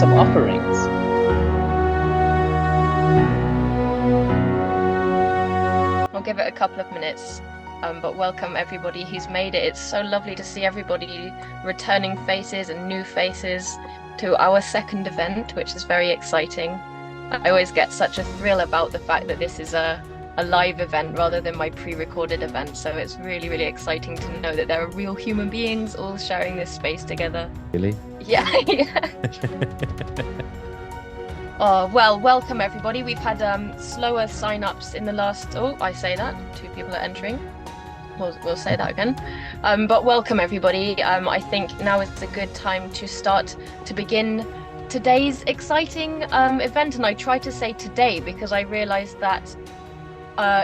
some offerings. I'll give it a couple of minutes, but welcome everybody who's made it. It's so lovely to see everybody, returning faces and new faces to our second event, which is very exciting. I always get such a thrill about the fact that this is a live event rather than my pre-recorded event. So it's really, really exciting to know that there are real human beings all sharing this space together. Really? Yeah, yeah. Oh, well, welcome everybody. We've had slower sign-ups in the last, oh, I say that, 2 people are entering. We'll say that again. But welcome everybody. I think now is a good time to begin today's exciting event. And I try to say today because I realized that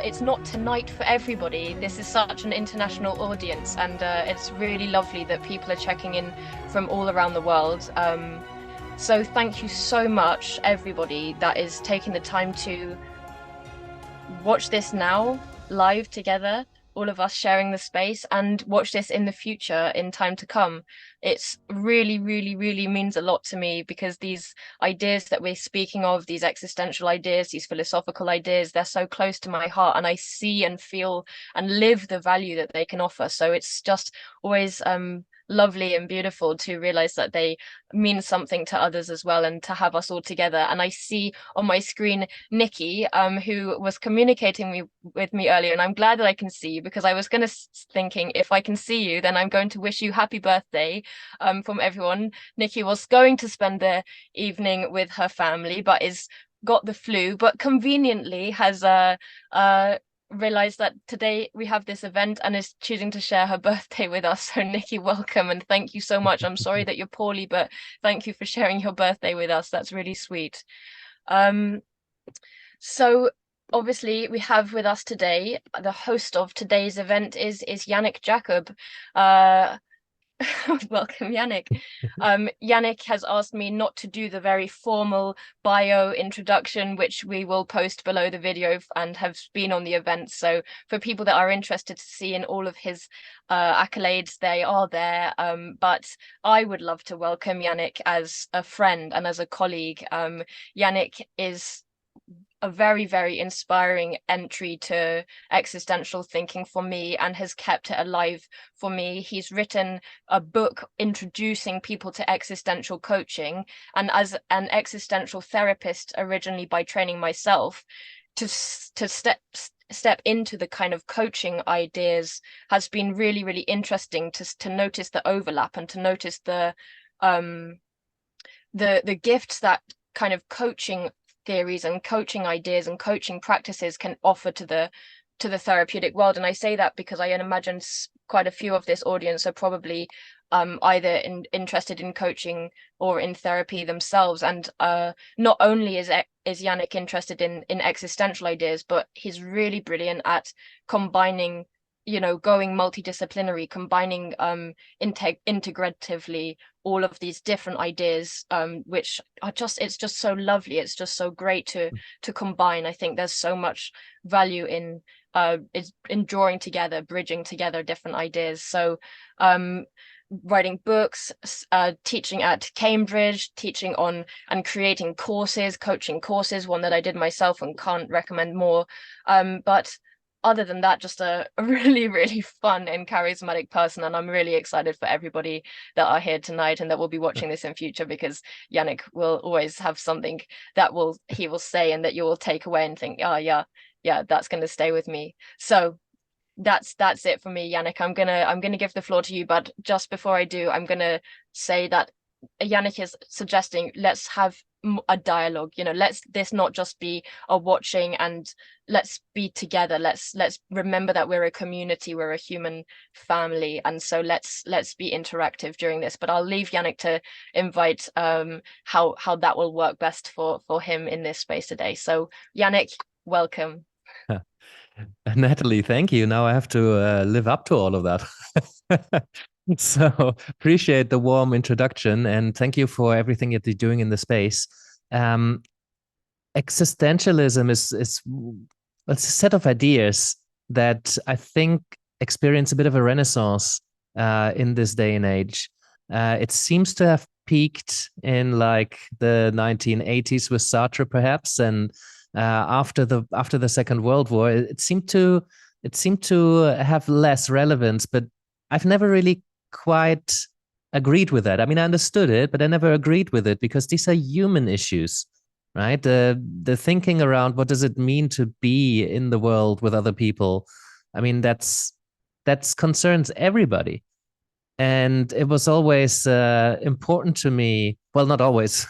it's not tonight for everybody. This is such an international audience, and it's really lovely that people are checking in from all around the world. So thank you so much, everybody that is taking the time to watch this now live together, all of us sharing the space, and watch this in the future, in time to come. It's really, really, really means a lot to me because these ideas that we're speaking of, these existential ideas, these philosophical ideas, they're so close to my heart, and I see and feel and live the value that they can offer. So it's just always lovely and beautiful to realize that they mean something to others as well, and to have us all together. And I see on my screen Nikki, who was communicating with me earlier, and I'm glad that I can see you because I was going to thinking if I can see you, then I'm going to wish you happy birthday from everyone. Nikki was going to spend the evening with her family, but is got the flu, but conveniently has realized that today we have this event and is choosing to share her birthday with us. So Nikki, welcome and thank you so much. I'm sorry that you're poorly, but thank you for sharing your birthday with us. That's really sweet. So obviously we have with us today, the host of today's event is Yannick Jacob. Welcome, Yannick. Yannick has asked me not to do the very formal bio introduction, which we will post below the video and have been on the event. So for people that are interested to see in all of his accolades, they are there. But I would love to welcome Yannick as a friend and as a colleague. Yannick is a very, very inspiring entry to existential thinking for me and has kept it alive for me. He's written a book introducing people to existential coaching, and as an existential therapist originally by training myself, to step into the kind of coaching ideas has been really, really interesting to notice the overlap and to notice the gifts that kind of coaching theories and coaching ideas and coaching practices can offer to the therapeutic world. And I say that because I imagine quite a few of this audience are probably either interested in coaching or in therapy themselves. And not only is Yannick interested in existential ideas, but he's really brilliant at combining, going multidisciplinary, combining integratively all of these different ideas, which are it's just so lovely. It's just so great to combine. I think there's so much value in drawing together, bridging together different ideas. So writing books, teaching at Cambridge, teaching on and creating courses, coaching courses, one that I did myself and can't recommend more. But other than that, just a really, really fun and charismatic person. And I'm really excited for everybody that are here tonight and that will be watching this in future, because Yannick will always have something that he will say and that you will take away and think, oh yeah, that's going to stay with me. So that's it for me, Yannick. I'm gonna give the floor to you, but just before I do, I'm gonna say that Yannick is suggesting let's have a dialogue. Let's this not just be a watching, and let's be together. Let's remember that we're a community, we're a human family, and so let's be interactive during this. But I'll leave Yannick to invite how that will work best for him in this space today. So Yannick, welcome. Natalie, thank you. Now I have to live up to all of that. So appreciate the warm introduction and thank you for everything that you're doing in the space. Existentialism is a set of ideas that I think experience a bit of a renaissance in this day and age. It seems to have peaked in like the 1980s with Sartre, perhaps, and after the Second World War, it seemed to have less relevance. But I've never really quite agreed with that. I mean, I understood it, but I never agreed with it because these are human issues, right? The thinking around what does it mean to be in the world with other people. I mean, that's concerns everybody. And it was always important to me. Well, not always.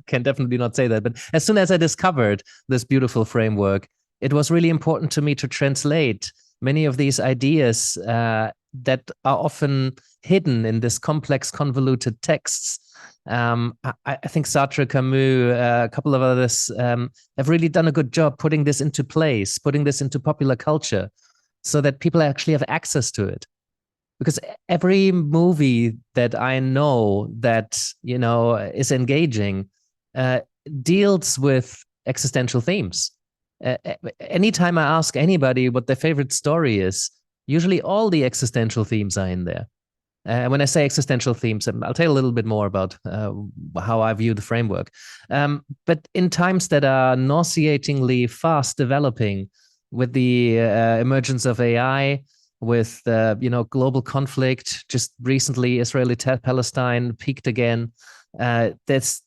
Can definitely not say that. But as soon as I discovered this beautiful framework, it was really important to me to translate many of these ideas that are often hidden in this complex, convoluted texts. I think Sartre, Camus, a couple of others have really done a good job putting this into place, putting this into popular culture, so that people actually have access to it. Because every movie that I know that is engaging deals with existential themes. Anytime I ask anybody what their favorite story is, usually all the existential themes are in there. When I say existential themes, I'll tell you a little bit more about how I view the framework. But in times that are nauseatingly fast developing, with the emergence of AI, with global conflict, just recently Israeli-Palestine peaked again. There's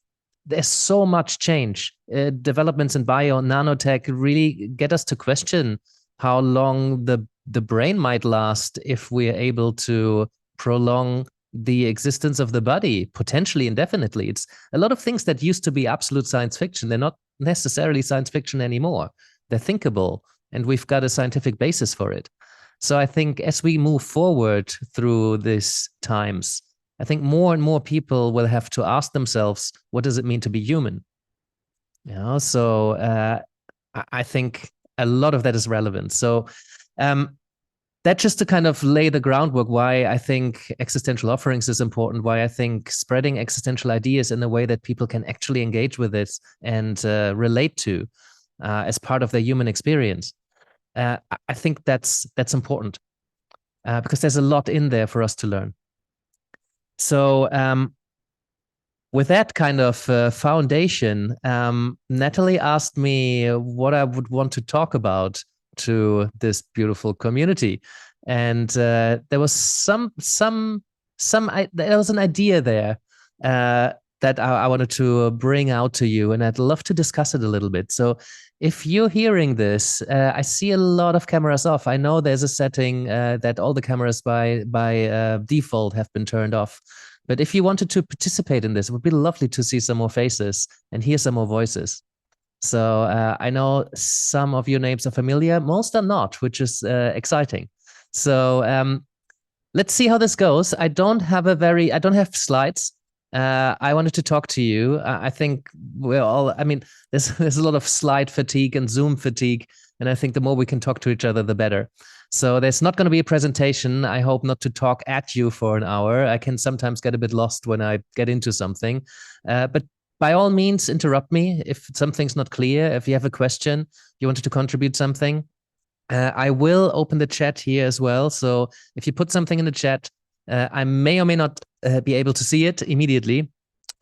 so much change. Developments in bio and nanotech really get us to question how long the brain might last if we're able to prolong the existence of the body potentially indefinitely. It's a lot of things that used to be absolute science fiction. They're not necessarily science fiction anymore. They're thinkable, and we've got a scientific basis for it. So I think as we move forward through these times, I think more and more people will have to ask themselves, what does it mean to be human? So I think a lot of that is relevant. So that just to kind of lay the groundwork why I think existential offerings is important, why I think spreading existential ideas in a way that people can actually engage with it and relate to as part of their human experience. I think that's important because there's a lot in there for us to learn. So with that kind of foundation, Natalie asked me what I would want to talk about to this beautiful community, and there was there was an idea there that I wanted to bring out to you, and I'd love to discuss it a little bit. So if you're hearing this, I see a lot of cameras off. I know there's a setting that all the cameras by default have been turned off. But if you wanted to participate in this, it would be lovely to see some more faces and hear some more voices. So I know some of your names are familiar, most are not, which is exciting. So let's see how this goes. I don't have slides. I wanted to talk to you. I think there's a lot of slide fatigue and Zoom fatigue. And I think the more we can talk to each other, the better. So there's not going to be a presentation. I hope not to talk at you for an hour. I can sometimes get a bit lost when I get into something. But by all means, interrupt me if something's not clear. If you have a question, you wanted to contribute something. I will open the chat here as well. So if you put something in the chat, I may or may not be able to see it immediately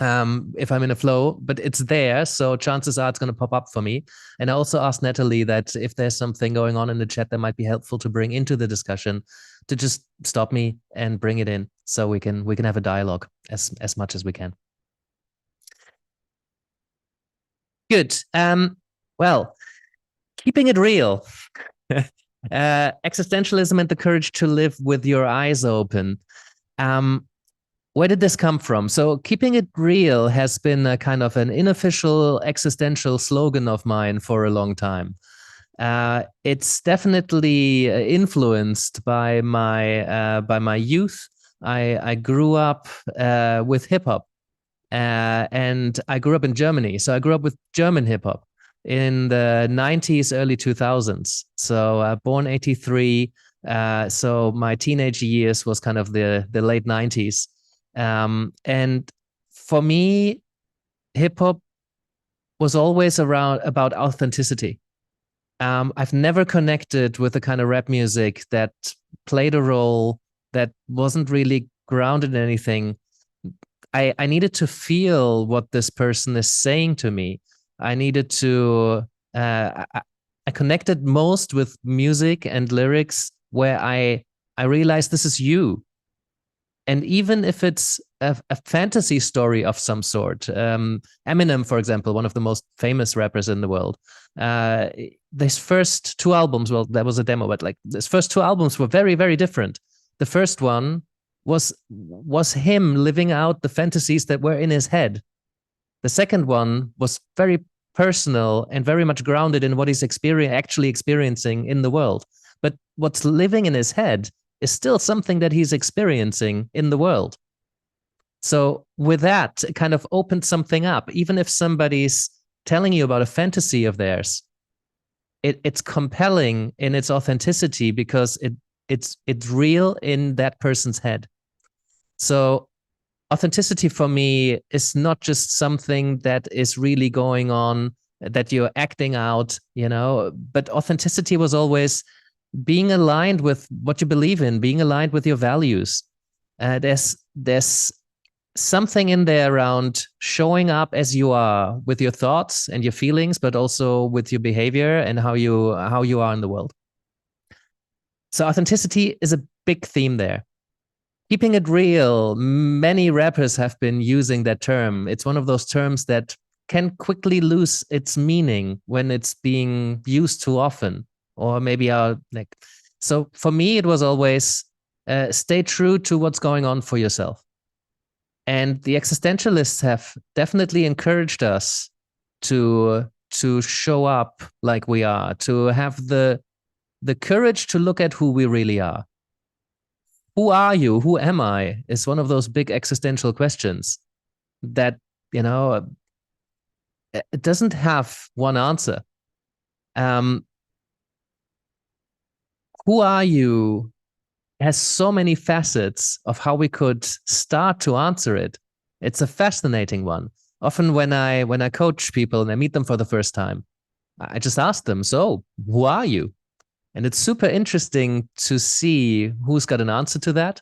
if I'm in a flow, but it's there. So chances are it's going to pop up for me. And I also asked Natalie that if there's something going on in the chat that might be helpful to bring into the discussion, to just stop me and bring it in so we can have a dialogue as much as we can. Good. Well, keeping it real. Existentialism and the courage to live with your eyes open. Where did this come from? So keeping it real has been a kind of an unofficial existential slogan of mine for a long time. It's definitely influenced by my youth. I grew up with hip hop, and I grew up in Germany. So I grew up with German hip hop in the 90s, early 2000s. So born 83. So my teenage years was kind of the late 90s. And for me, hip hop was always about authenticity. I've never connected with the kind of rap music that played a role that wasn't really grounded in anything. I needed to feel what this person is saying to me. I needed to, I connected most with music and lyrics where I realized this is you. And even if it's a fantasy story of some sort, Eminem, for example, one of the most famous rappers in the world, uh, his first two albums, well, that was a demo, but like his first two albums were very, very different. The first one was him living out the fantasies that were in his head. The second one was very personal and very much grounded in what he's actually experiencing in the world. But what's living in his head is still something that he's experiencing in the world. So with that, it kind of opened something up. Even if somebody's telling you about a fantasy of theirs, it's compelling in its authenticity because it's real in that person's head. So authenticity for me is not just something that is really going on, that you're acting out, but authenticity was always being aligned with what you believe in, being aligned with your values. There's something in there around showing up as you are with your thoughts and your feelings, but also with your behavior and how you are in the world. So authenticity is a big theme there. Keeping it real, many rappers have been using that term. It's one of those terms that can quickly lose its meaning when it's being used too often, or maybe so for me it was always stay true to what's going on for yourself. And the existentialists have definitely encouraged us to show up like we are, to have the courage to look at who we really are. Who are you? Who am I? Is one of those big existential questions that, it doesn't have one answer. Who are you has so many facets of how we could start to answer it. It's a fascinating one. Often when I coach people and I meet them for the first time, I just ask them, so who are you? And it's super interesting to see who's got an answer to that,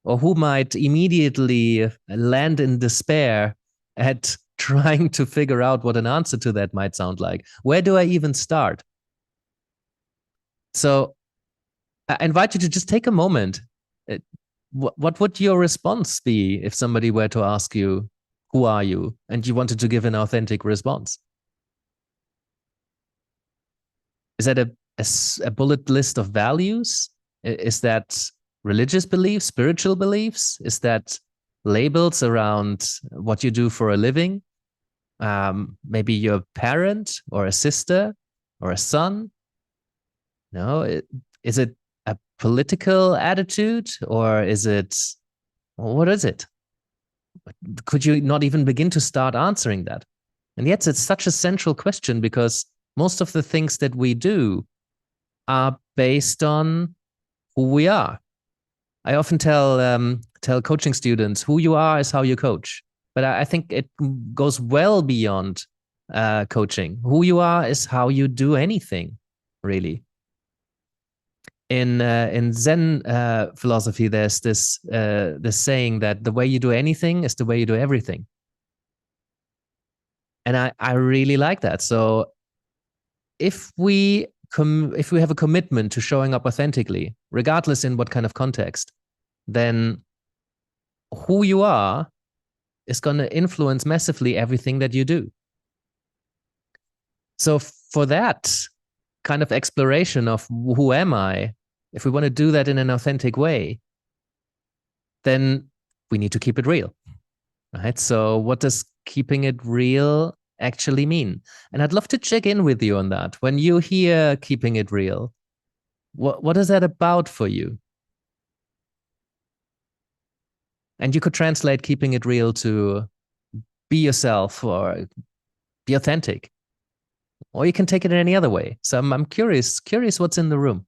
or who might immediately land in despair at trying to figure out what an answer to that might sound like. Where do I even start? So I invite you to just take a moment. What would your response be if somebody were to ask you, who are you? And you wanted to give an authentic response? Is that a bullet list of values? Is that religious beliefs, spiritual beliefs? Is that labels around what you do for a living? Maybe you're a parent or a sister or a son? No, is it a political attitude, or is it, what is it? Could you not even begin to start answering that? And yet it's such a central question, because most of the things that we do are based on who we are. I often tell coaching students, who you are is how you coach. But I think it goes well beyond coaching. Who you are is how you do anything, really. In Zen philosophy, there's this saying that the way you do anything is the way you do everything. And I really like that. So if we have a commitment to showing up authentically, regardless in what kind of context, then who you are is going to influence massively everything that you do. So for that kind of exploration of who am I, if we want to do that in an authentic way, then we need to keep it real, right? So what does keeping it real actually mean? And I'd love to check in with you on that. When you hear keeping it real, what is that about for you? And you could translate keeping it real to be yourself or be authentic, or you can take it in any other way. So I'm curious what's in the room.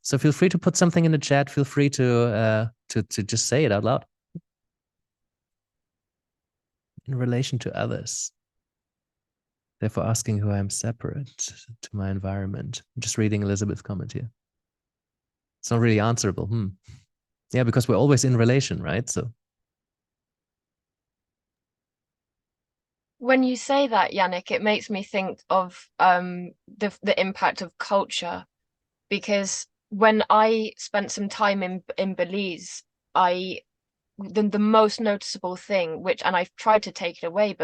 So feel free to put something in the chat. Feel free to just say it out loud. In relation to others, therefore asking who I am separate to my environment. I'm just reading Elizabeth's comment here. It's not really answerable. Yeah, because we're always in relation, right? So When you say that, Yannick, it makes me think of the impact of culture, because when I spent some time in Belize, I the most noticeable thing, which, and I've tried to take it away,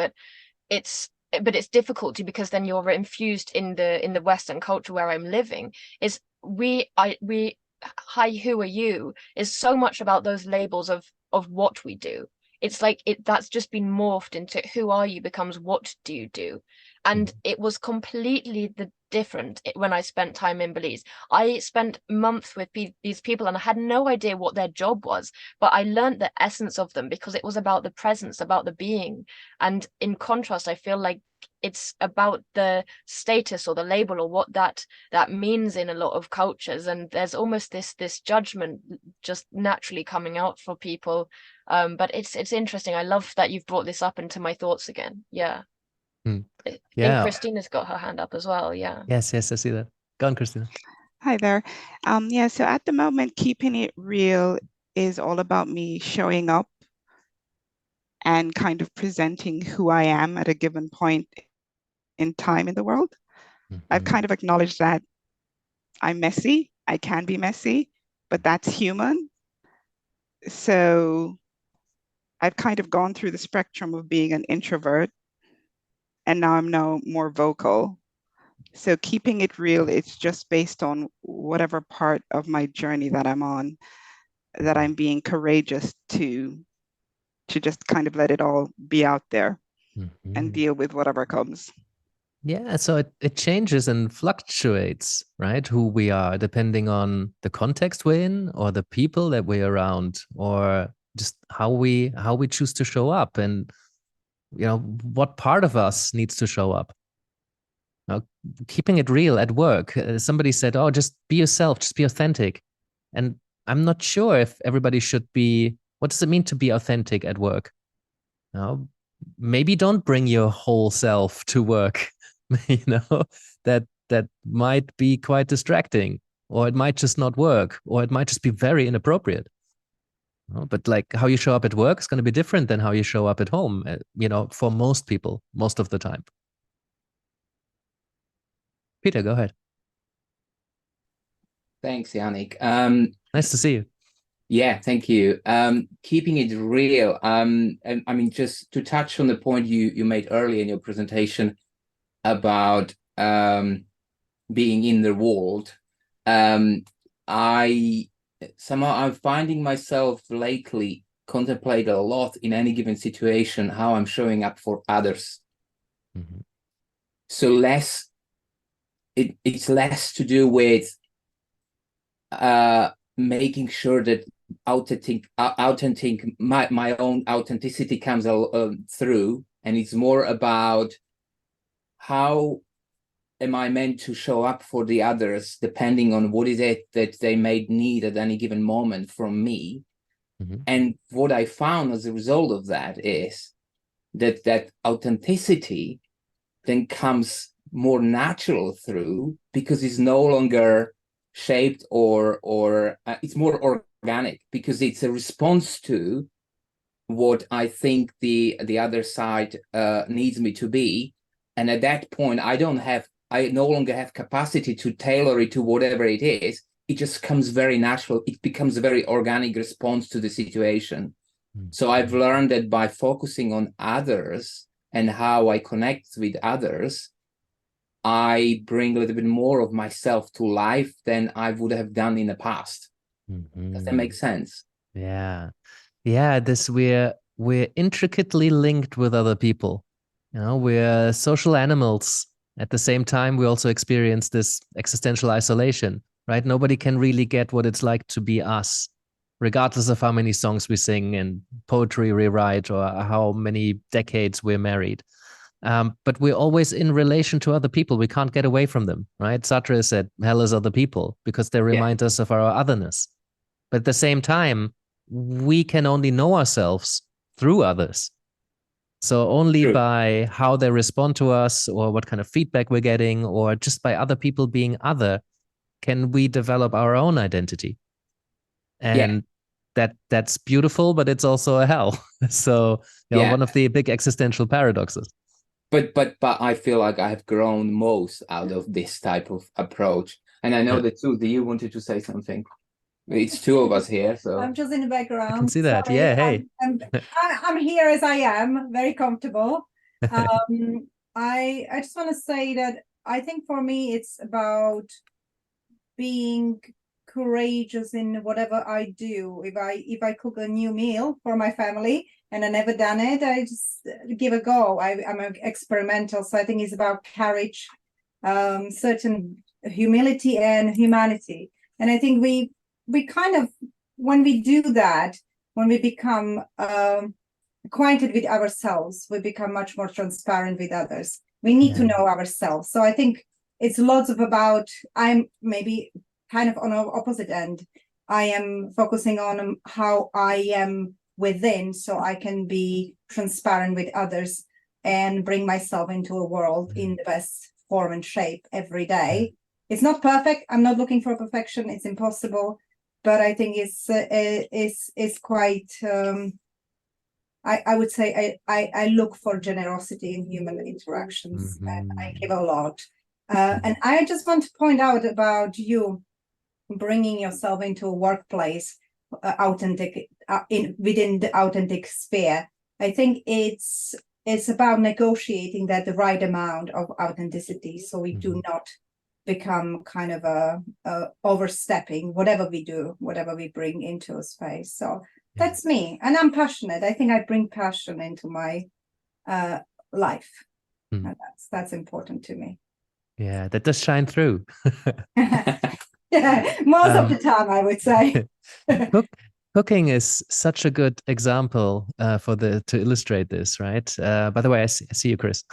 it's it's difficult to, because then you're infused in the Western culture where I'm living, is we hi, who are you, is so much about those labels of what we do. It's like that's just been morphed into who are you becomes what do you do. And it was completely different when I spent time in Belize. I spent months with these people and I had no idea what their job was, but I learned the essence of them because it was about the presence, about the being. And in contrast, I feel like it's about the status or the label or what that means in a lot of cultures. And there's almost this judgment just naturally coming out for people. But it's interesting. I love that you've brought this up into my thoughts again. Yeah. Mm. I think Yeah. Christina's got her hand up as well. Yeah. Yes, yes, I see that. Go on, Christina. Hi there. Yeah, so at the moment, keeping it real is all about me showing up and kind of presenting who I am at a given point in time in the world. I've Mm-hmm. kind of acknowledged that I'm messy. I can be messy, but that's human. So I've kind of gone through the spectrum of being an introvert, and now I'm now more vocal. So keeping it real, it's just based on whatever part of my journey that I'm on, that I'm being courageous to just kind of let it all be out there and Mm-hmm. deal with whatever comes. Yeah, so it changes and fluctuates, right? Who we are, depending on the context we're in, or the people that we're around, or just how we choose to show up, and what part of us needs to show up. Now, keeping it real at work, somebody said, "Oh, just be yourself, just be authentic," and I'm not sure if everybody should be. What does it mean to be authentic at work? Now, maybe don't bring your whole self to work. you know that might be quite distracting, or it might just not work, or it might just be very inappropriate. But like how you show up at work is going to be different than how you show up at home, for most people, most of the time. Peter, go ahead. Thanks, Yannick. Nice to see you. Yeah, thank you. Keeping it real. And I mean, just to touch on the point you made earlier in your presentation about being in the world. I somehow I'm finding myself lately contemplate a lot in any given situation how I'm showing up for others. Mm-hmm. So it's less to do with making sure that my own authenticity comes through, and it's more about how am I meant to show up for the others depending on what is it that they may need at any given moment from me. Mm-hmm. And what I found as a result of that is that authenticity then comes more natural through, because it's no longer shaped or it's more organic, because it's a response to what I think the other side needs me to be. And at that point, I no longer have capacity to tailor it to whatever it is. It just comes very natural. It becomes a very organic response to the situation. Mm-hmm. So I've learned that by focusing on others and how I connect with others, I bring a little bit more of myself to life than I would have done in the past. Mm-hmm. Does that make sense? Yeah. Yeah, we're intricately linked with other people. We're social animals. At the same time, we also experience this existential isolation, right? Nobody can really get what it's like to be us, regardless of how many songs we sing and poetry we write, or how many decades we're married. But we're always in relation to other people. We can't get away from them, right? Sartre said, hell is other people, because they remind us of our otherness. But at the same time, we can only know ourselves through others. So only True. By how they respond to us, or what kind of feedback we're getting, or just by other people being other, can we develop our own identity. And that's beautiful, but it's also a hell. So one of the big existential paradoxes. but I feel like I have grown most out of this type of approach. And I know Yeah, that too. Do you wanted to say something? It's two of us here, so I'm just in the I can background. see that. Sorry, Yeah, hey. I'm here as I am, very comfortable. I just want to say that I think for me it's about being courageous in whatever I do. If I cook a new meal for my family and I never done it, I just give a go. I'm experimental, so I think it's about courage, certain humility and humanity. And I think we kind of, when we do that, when we become acquainted with ourselves, we become much more transparent with others. We need to know ourselves. So I think it's lots of about, I'm maybe kind of on the opposite end. I am focusing on how I am within, so I can be transparent with others and bring myself into a world in the best form and shape every day. It's not perfect. I'm not looking for perfection. It's impossible. But I think it's quite, I would say I look for generosity in human interactions, and I give a lot. And I just want to point out about you bringing yourself into a workplace, authentic within the authentic sphere. I think it's about negotiating that the right amount of authenticity, so we do not become kind of a overstepping whatever we do, whatever we bring into a space. So that's me, and I'm passionate. I think I bring passion into my life. And that's important to me. Yeah, that does shine through. Yeah, most of the time, I would say. Cooking is such a good example to illustrate this, right? By the way, I see you, Chris.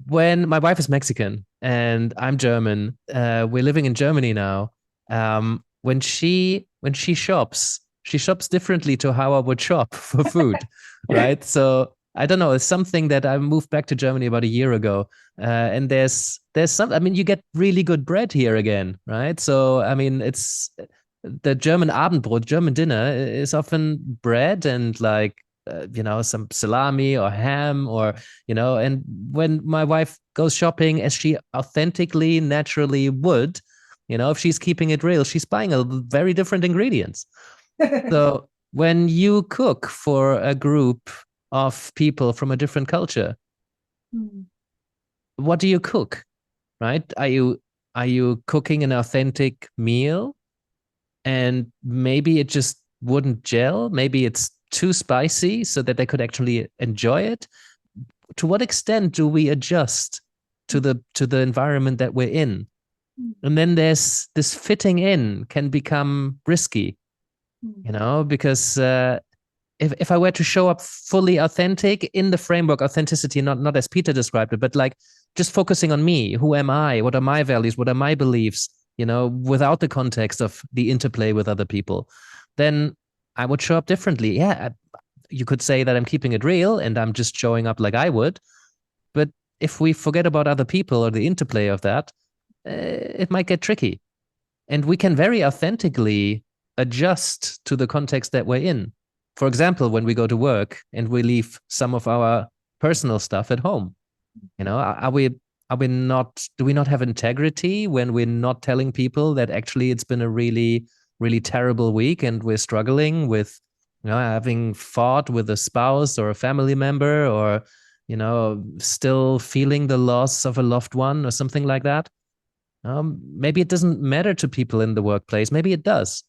When my wife is Mexican and I'm German, we're living in Germany now. When she shops, she shops differently to how I would shop for food, right? So I don't know. It's something that I moved back to Germany about a year ago, and there's some. I mean, you get really good bread here again, right? So I mean, it's the German Abendbrot, German dinner is often bread and like some salami or ham or and when my wife goes shopping as she authentically, naturally would, if she's keeping it real, she's buying a very different ingredients. So when you cook for a group of people from a different culture, what do you cook, right? Are you cooking an authentic meal and maybe it just wouldn't gel? Maybe it's too spicy so that they could actually enjoy it. To what extent do we adjust to the environment that we're in? And then there's this fitting in can become risky, because if I were to show up fully authentic in the framework, authenticity, not as Peter described it, but like just focusing on me, who am I? What are my values? What are my beliefs? Without the context of the interplay with other people, then I would show up differently. Yeah, you could say that I'm keeping it real and I'm just showing up like I would. But if we forget about other people or the interplay of that, it might get tricky. And we can very authentically adjust to the context that we're in. For example, when we go to work and we leave some of our personal stuff at home, are we not, do we not have integrity when we're not telling people that actually it's been a really, really terrible week and we're struggling with, having fought with a spouse or a family member or, still feeling the loss of a loved one or something like that? Maybe it doesn't matter to people in the workplace. Maybe it does,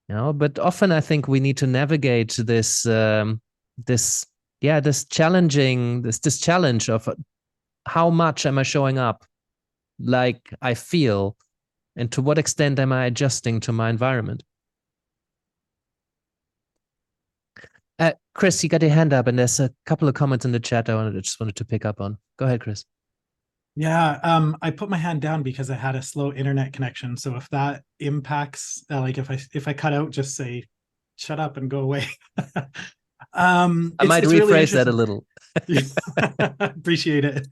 but often I think we need to navigate this challenge of how much am I showing up like I feel, and to what extent am I adjusting to my environment? Chris, you got your hand up, and there's a couple of comments in the chat I just wanted to pick up on. Go ahead, Chris. Yeah, I put my hand down because I had a slow internet connection. So if that impacts, like if I cut out, just say, shut up and go away. I might rephrase really that a little. Appreciate it.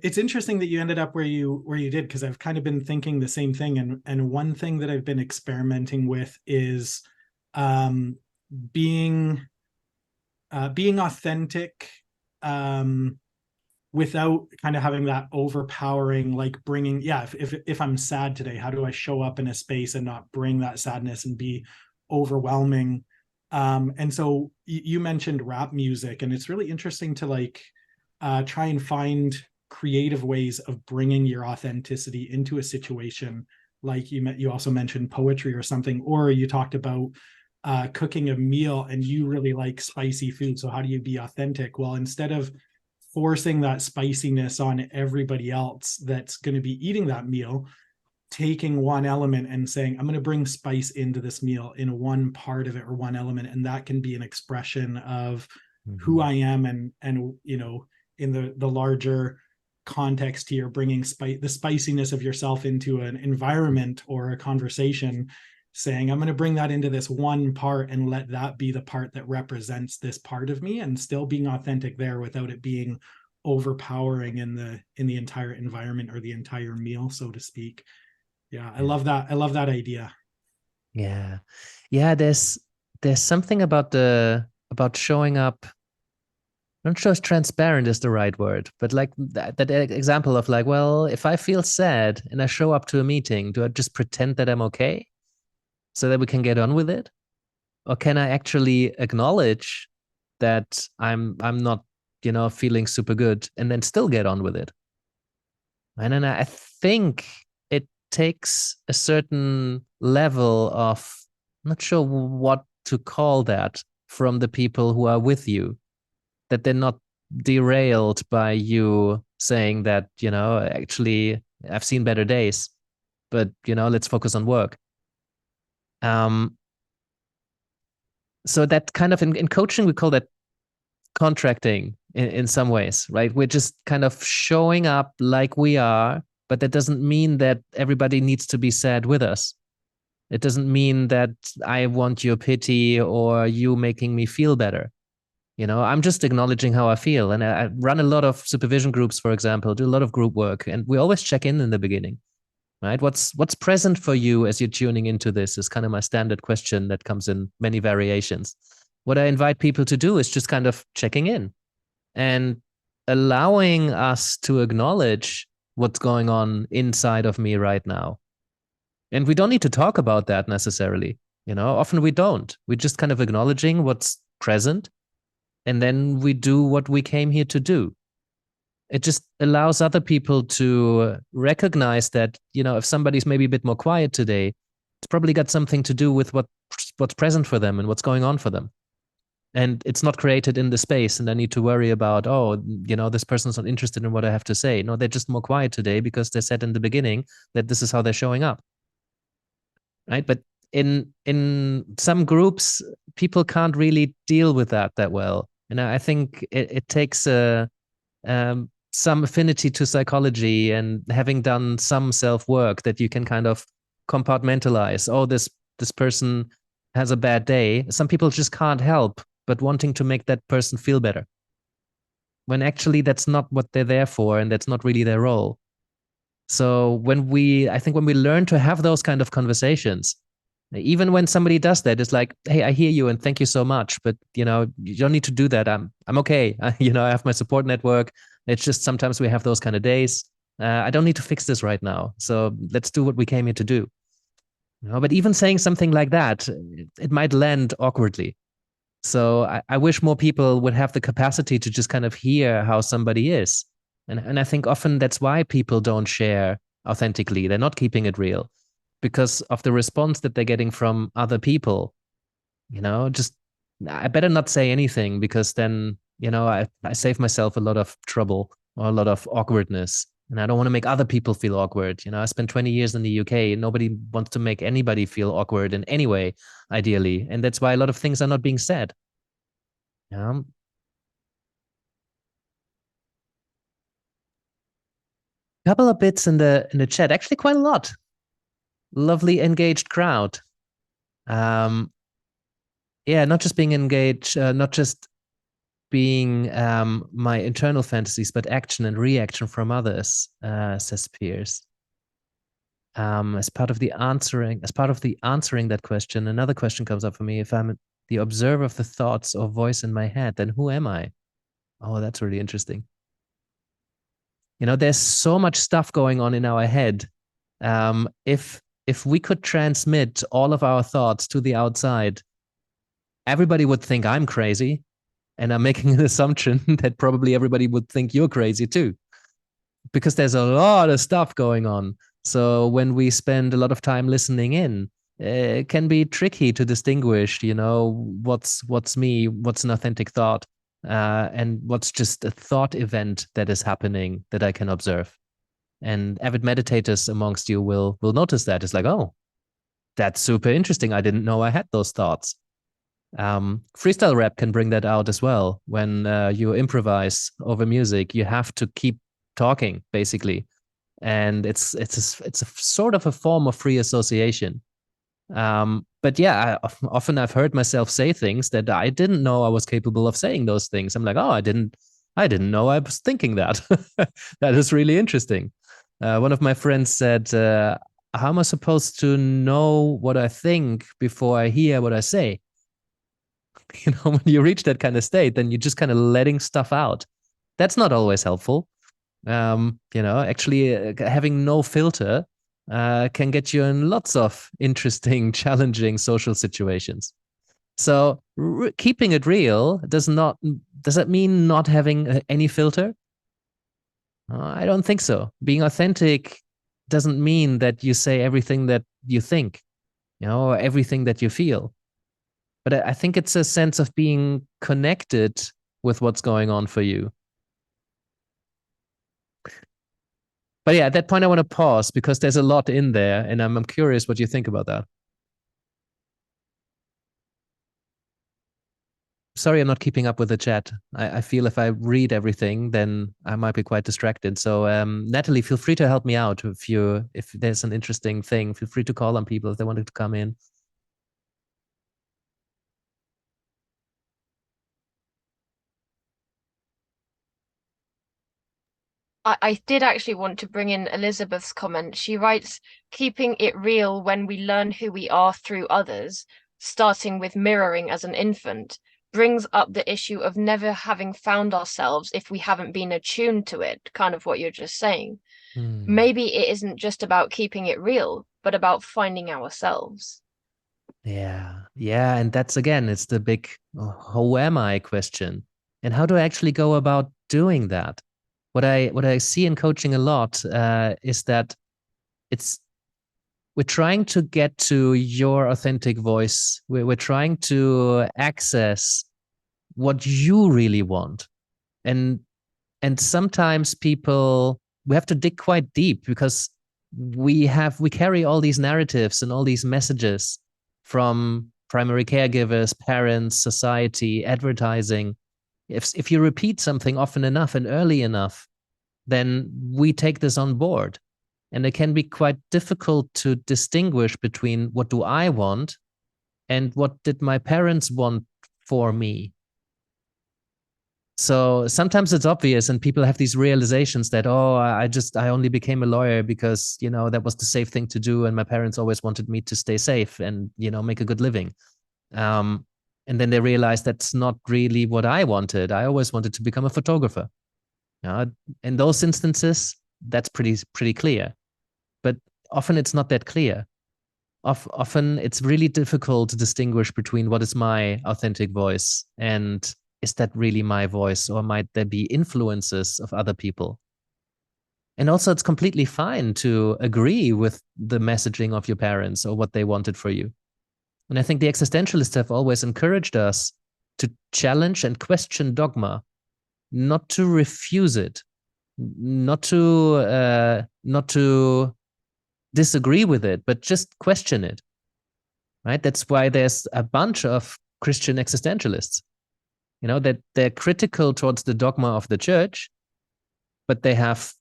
It's interesting that you ended up where you did, because I've kind of been thinking the same thing. And one thing that I've been experimenting with is being authentic without kind of having that overpowering, like bringing, if I'm sad today, how do I show up in a space and not bring that sadness and be overwhelming? And so you mentioned rap music, and it's really interesting to like try and find creative ways of bringing your authenticity into a situation. Like you also mentioned poetry or something, or you talked about cooking a meal and you really like spicy food. So how do you be authentic? Well, instead of forcing that spiciness on everybody else that's going to be eating that meal, taking one element and saying, I'm going to bring spice into this meal in one part of it or one element. And that can be an expression of who I am. And, you know, in the larger context here, bringing the spiciness of yourself into an environment or a conversation, saying, I'm going to bring that into this one part and let that be the part that represents this part of me, and still being authentic there without it being overpowering in the entire environment or the entire meal, so to speak. Yeah, I love that. I love that idea. Yeah. Yeah, there's something about showing up. I'm not sure if transparent is the right word, but like that example of like, well, if I feel sad and I show up to a meeting, do I just pretend that I'm okay so that we can get on with it? Or can I actually acknowledge that I'm not, you know, feeling super good and then still get on with it? And then I think it takes a certain level of, I'm not sure what to call that, from the people who are with you, that they're not derailed by you saying that, you know, actually I've seen better days, but, you know, let's focus on work. So that kind of in coaching, we call that contracting in some ways, right? We're just kind of showing up like we are, but that doesn't mean that everybody needs to be sad with us. It doesn't mean that I want your pity or you making me feel better. You know, I'm just acknowledging how I feel. And I run a lot of supervision groups, for example, do a lot of group work. And we always check in the beginning, right? What's present for you as you're tuning into this is kind of my standard question that comes in many variations. What I invite people to do is just kind of checking in and allowing us to acknowledge what's going on inside of me right now. And we don't need to talk about that necessarily. You know, often we don't. We're just kind of acknowledging what's present, and then we do what we came here to do. It just allows other people to recognize that, you know, if somebody's maybe a bit more quiet today, it's probably got something to do with what's present for them and what's going on for them. And it's not created in the space, and I need to worry about, oh, you know, this person's not interested in what I have to say. No, they're just more quiet today because they said in the beginning that this is how they're showing up. Right? But in some groups, people can't really deal with that well. And I think it takes some affinity to psychology and having done some self-work that you can kind of compartmentalize. Oh, this person has a bad day. Some people just can't help but wanting to make that person feel better, when actually that's not what they're there for, and that's not really their role. So I think when we learn to have those kind of conversations, even when somebody does that, it's like, hey, I hear you and thank you so much, but you know, you don't need to do that. I'm okay. You know, I have my support network. It's just sometimes we have those kind of days. I don't need to fix this right now. So let's do what we came here to do. You know, but even saying something like that, it might land awkwardly. So I wish more people would have the capacity to just kind of hear how somebody is. And I think often that's why people don't share authentically. They're not keeping it real because of the response that they're getting from other people. You know, just, I better not say anything because then, you know, I save myself a lot of trouble or a lot of awkwardness. And I don't want to make other people feel awkward. You know, I spent 20 years in the UK. Nobody wants to make anybody feel awkward in any way, ideally. And that's why a lot of things are not being said. Yeah. Couple of bits in the chat, actually quite a lot. Lovely engaged crowd. Yeah, not just being engaged, not just being my internal fantasies, but action and reaction from others, says Pierce. As part of the answering that question, another question comes up for me. If I'm the observer of the thoughts or voice in my head, then who am I? Oh, that's really interesting. There's so much stuff going on in our head. If we could transmit all of our thoughts to the outside, everybody would think I'm crazy. And I'm making an assumption that probably everybody would think you're crazy too, because there's a lot of stuff going on. So when we spend a lot of time listening in, it can be tricky to distinguish, what's me, what's an authentic thought, and what's just a thought event that is happening that I can observe. And avid meditators amongst you will notice that. It's like, oh, that's super interesting. I didn't know I had those thoughts. Freestyle rap can bring that out as well. When you improvise over music, you have to keep talking basically, and it's a sort of a form of free association. But yeah, often I've heard myself say things that I didn't know I was capable of saying. Those things, I'm like, oh, I didn't know I was thinking that. That is really interesting. One of my friends said, how am I supposed to know what I think before I hear what I say? When you reach that kind of state, then you're just kind of letting stuff out. That's not always helpful. Actually, having no filter can get you in lots of interesting, challenging social situations. So keeping it real does that mean not having any filter? I don't think so. Being authentic doesn't mean that you say everything that you think, or everything that you feel. But I think it's a sense of being connected with what's going on for you. But yeah, at that point, I want to pause because there's a lot in there, and I'm curious what you think about that. Sorry, I'm not keeping up with the chat. I feel if I read everything, then I might be quite distracted. So, Natalie, feel free to help me out if there's an interesting thing. Feel free to call on people if they wanted to come in. I did actually want to bring in Elizabeth's comment. She writes, keeping it real when we learn who we are through others, starting with mirroring as an infant, brings up the issue of never having found ourselves if we haven't been attuned to it, kind of what you're just saying. Maybe it isn't just about keeping it real, but about finding ourselves. Yeah. And that's, again, it's the big who am I question. And how do I actually go about doing that? What I see in coaching a lot is that we're trying to get to your authentic voice. We're trying to access what you really want. And sometimes we have to dig quite deep because we carry all these narratives and all these messages from primary caregivers, parents, society, advertising. If you repeat something often enough and early enough, then we take this on board. And it can be quite difficult to distinguish between what do I want and what did my parents want for me. So sometimes it's obvious and people have these realizations that, oh, I only became a lawyer because, that was the safe thing to do. And my parents always wanted me to stay safe and, make a good living. And then they realized that's not really what I wanted. I always wanted to become a photographer. In those instances, that's pretty clear. But often it's not that clear. Often it's really difficult to distinguish between what is my authentic voice and is that really my voice, or might there be influences of other people? And also, it's completely fine to agree with the messaging of your parents or what they wanted for you. And I think the existentialists have always encouraged us to challenge and question dogma, not to refuse it, not to disagree with it, but just question it. Right? That's why there's a bunch of Christian existentialists. That they're critical towards the dogma of the church, but they have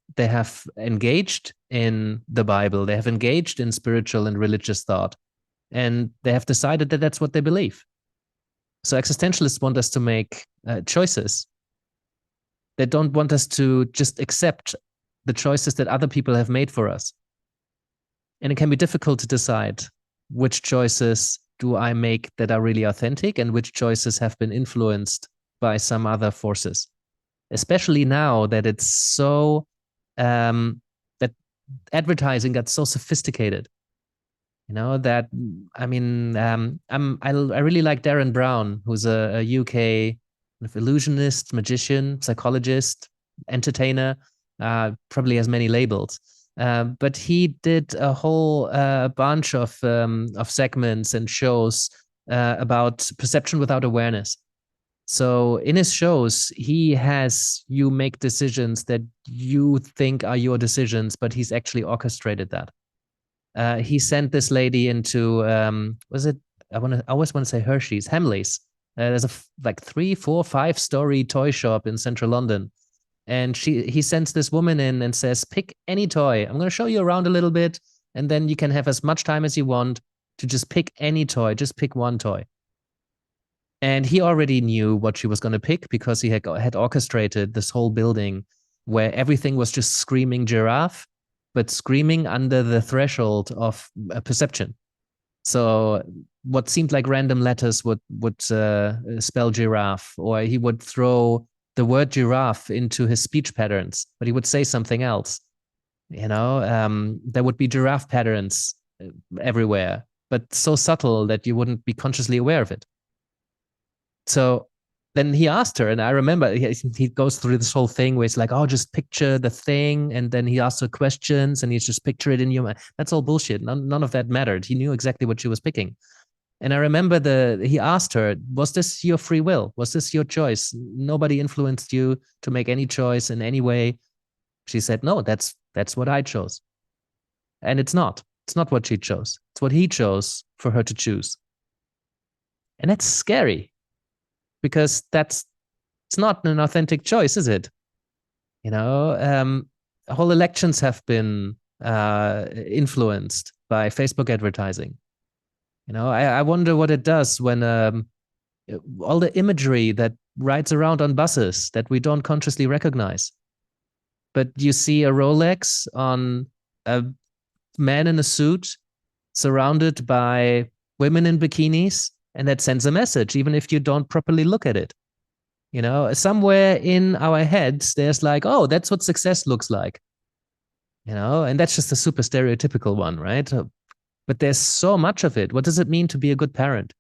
engaged in the Bible, they have engaged in spiritual and religious thought, and they have decided that that's what they believe. So existentialists want us to make choices. They don't want us to just accept the choices that other people have made for us. And it can be difficult to decide which choices do I make that are really authentic and which choices have been influenced by some other forces. especially now that it's so that advertising got so sophisticated. That I mean, I really like Darren Brown, who's a UK illusionist, magician, psychologist, entertainer, probably has many labels. But he did a whole bunch of segments and shows about perception without awareness. So in his shows, he has you make decisions that you think are your decisions, but he's actually orchestrated that. He sent this lady into was it? I always want to say Hershey's, Hamleys. There's a like 3, 4, 5-story toy shop in central London, and he sends this woman in and says, "Pick any toy. I'm going to show you around a little bit, and then you can have as much time as you want to just pick any toy. Just pick one toy." And he already knew what she was going to pick because he had orchestrated this whole building where everything was just screaming giraffe, but screaming under the threshold of perception. So what seemed like random letters would spell giraffe, or he would throw the word giraffe into his speech patterns, but he would say something else. There would be giraffe patterns everywhere, but so subtle that you wouldn't be consciously aware of it. So then he asked her, and I remember he goes through this whole thing where it's like, oh, just picture the thing. And then he asks her questions and he's just picture it in your mind. That's all bullshit. None of that mattered. He knew exactly what she was picking. And I remember he asked her, was this your free will? Was this your choice? Nobody influenced you to make any choice in any way. She said, no, that's what I chose. And it's not what she chose. It's what he chose for her to choose. And that's scary. Because it's not an authentic choice, is it? Whole elections have been influenced by Facebook advertising. I wonder what it does when all the imagery that rides around on buses that we don't consciously recognize. But you see a Rolex on a man in a suit surrounded by women in bikinis, and that sends a message, even if you don't properly look at it. Somewhere in our heads, there's like, oh, that's what success looks like. And that's just a super stereotypical one, right? But there's so much of it. What does it mean to be a good parent?